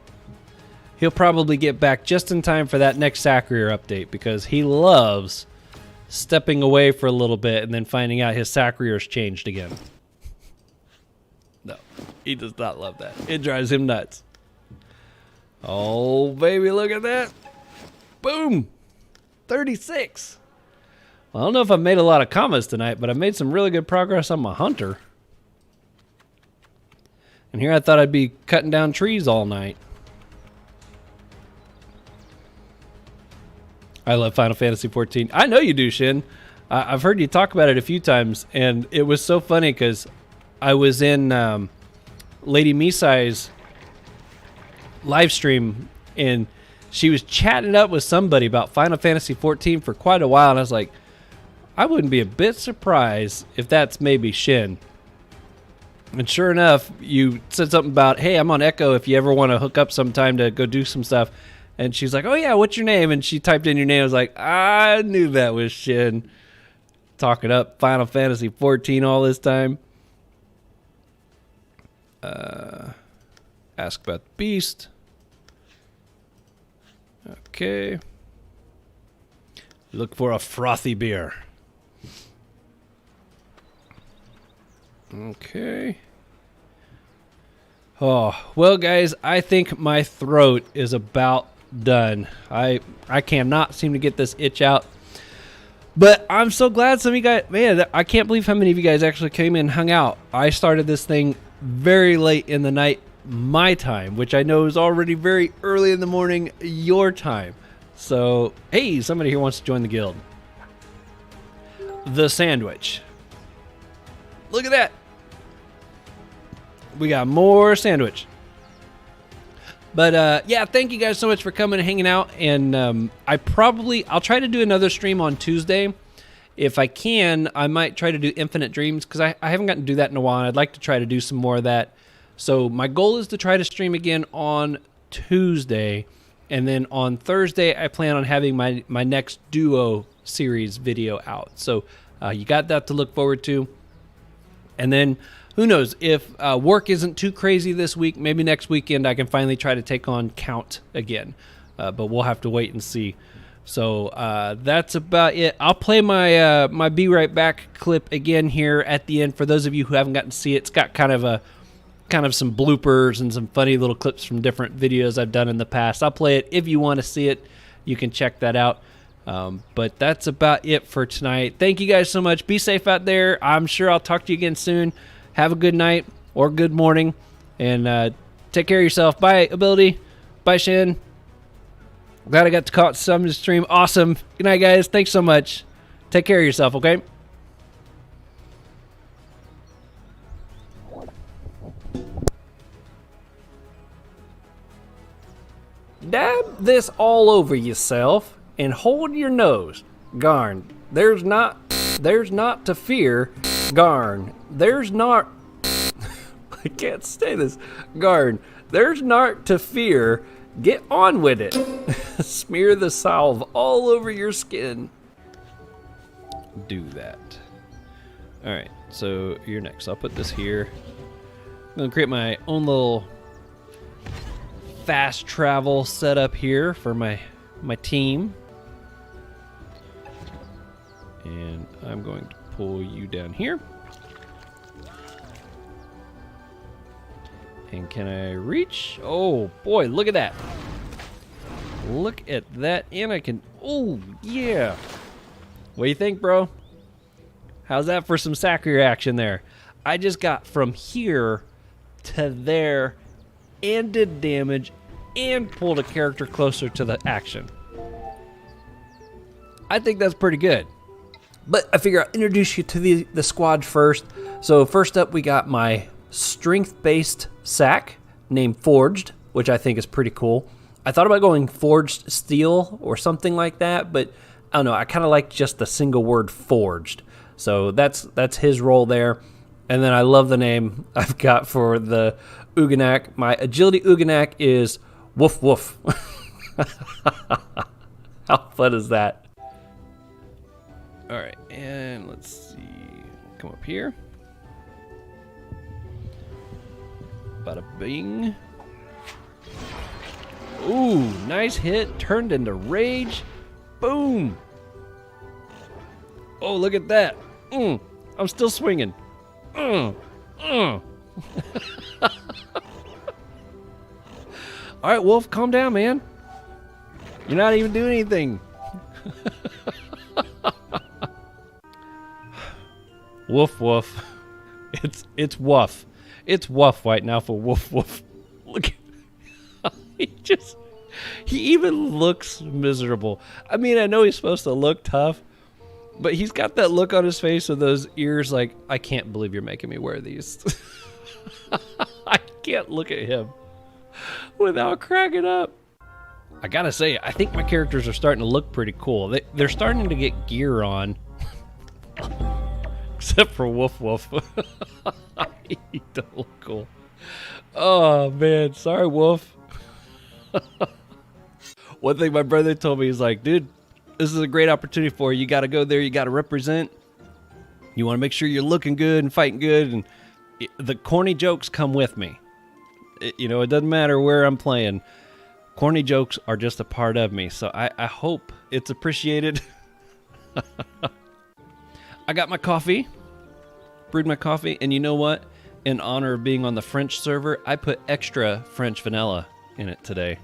[SPEAKER 1] He'll probably get back just in time for that next Sacrier update, because he loves stepping away for a little bit and then finding out his Sacrier's changed again. No, he does not love that. It drives him nuts. Oh, baby, look at that. Boom. 36. Well, I don't know if I've made a lot of commas tonight, but I've made some really good progress on my hunter. And here I thought I'd be cutting down trees all night. I love Final Fantasy XIV. I know you do, Shin. I've heard you talk about it a few times, and it was so funny because I was in Lady Misai's live stream, and she was chatting up with somebody about Final Fantasy XIV for quite a while, and I was like, I wouldn't be a bit surprised if that's maybe Shin. And sure enough, you said something about, hey, I'm on Echo if you ever want to hook up sometime to go do some stuff. And she's like, oh, yeah, what's your name? And she typed in your name. I was like, I knew that was Shin. Talking up Final Fantasy XIV all this time. Ask about the beast. Okay. Look for a frothy beer. Okay. Oh, well, guys, I think my throat is about done. I cannot seem to get this itch out. But I'm so glad some of you guys, man, I can't believe how many of you guys actually came in and hung out. I started this thing very late in the night, my time, which I know is already very early in the morning, your time. So, hey, somebody here wants to join the guild. The sandwich. Look at that. We got more sandwich. But, yeah, thank you guys so much for coming and hanging out. And I'll try to do another stream on Tuesday. If I can, I might try to do Infinite Dreams, because I haven't gotten to do that in a while. And I'd like to try to do some more of that. So my goal is to try to stream again on Tuesday. And then on Thursday, I plan on having my next Duo series video out. So you got that to look forward to. And then, who knows, if work isn't too crazy this week, maybe next weekend I can finally try to take on Count again. But we'll have to wait and see. So that's about it. I'll play my my Be Right Back clip again here at the end. For those of you who haven't gotten to see it, it's got kind of some bloopers and some funny little clips from different videos I've done in the past. I'll play it. If you want to see it, you can check that out. But that's about it for tonight. Thank you guys so much. Be safe out there. I'm sure I'll talk to you again soon. Have a good night or good morning, and take care of yourself. Bye, Ability. Bye, Shin. Glad I got to call it some to stream. Awesome. Good night, guys. Thanks so much. Take care of yourself, okay? Dab this all over yourself and hold your nose. Garn, there's not to fear. Garn, there's not... I can't say this. Garn, there's not to fear. Get on with it. Smear the salve all over your skin. Do that. Alright, so you're next. I'll put this here. I'm going to create my own little fast travel setup here for my team. And I'm going to pull you down here. And can I reach? Oh boy, look at that. Look at that. And I can, oh yeah. What do you think, bro? How's that for some Sakuya action there? I just got from here to there and did damage and pulled a character closer to the action. I think that's pretty good. But I figure I'll introduce you to the squad first. So first up, we got my strength-based sack named Forged, which I think is pretty cool. I thought about going Forged Steel or something like that, but I don't know. I kind of like just the single word Forged. So that's his role there. And then I love the name I've got for the Uganak. My agility Uganak is Woof Woof. How fun is that? All right, and let's see. Come up here. Bada bing. Ooh, nice hit. Turned into rage. Boom. Oh, look at that. I'm still swinging. All right, Wolf, calm down, man. You're not even doing anything. Woof woof. It's woof. It's woof right now for woof woof. Look at he even looks miserable. I mean, I know he's supposed to look tough, but he's got that look on his face with those ears like, I can't believe you're making me wear these. I can't look at him without cracking up. I gotta say, I think my characters are starting to look pretty cool. They're starting to get gear on. Except for Woof Woof. He don't look cool. Oh, man. Sorry, Wolf. One thing my brother told me, he's like, dude, this is a great opportunity for you. You got to go there. You got to represent. You want to make sure you're looking good and fighting good. And the corny jokes come with me. It doesn't matter where I'm playing. Corny jokes are just a part of me. So I hope it's appreciated. I got my coffee. Brewed my coffee. And you know what? In honor of being on the French server, I put extra French vanilla in it today.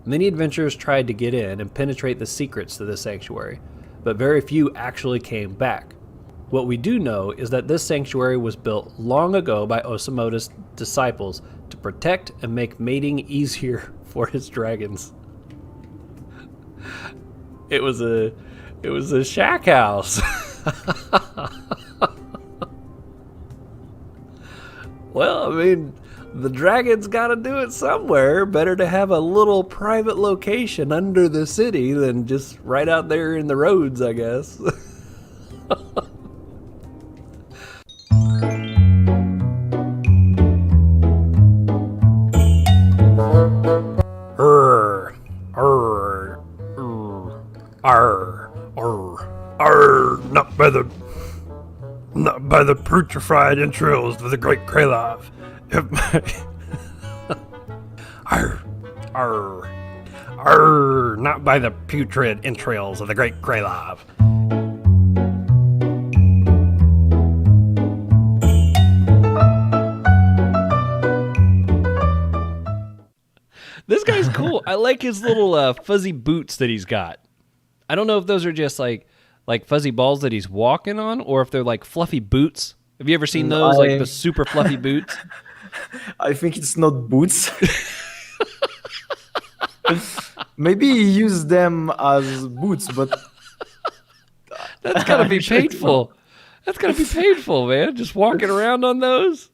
[SPEAKER 1] Many adventurers tried to get in and penetrate the secrets to this sanctuary, but very few actually came back. What we do know is that this sanctuary was built long ago by Osamoto's disciples to protect and make mating easier for his dragons. It was a shack house. Well, I mean, the dragon's got to do it somewhere. Better to have a little private location under the city than just right out there in the roads, I guess.
[SPEAKER 2] Not by the putrefied entrails of the great Kralov. Not by the putrid entrails of the great Kralov.
[SPEAKER 1] This guy's cool. I like his little fuzzy boots that he's got. I don't know if those are just like fuzzy balls that he's walking on, or if they're like fluffy boots. Have you ever seen those, like the super fluffy boots?
[SPEAKER 3] I think it's not boots. Maybe he used them as boots, but
[SPEAKER 1] that's gotta be painful. That's gotta be painful, man. Just walking around on those.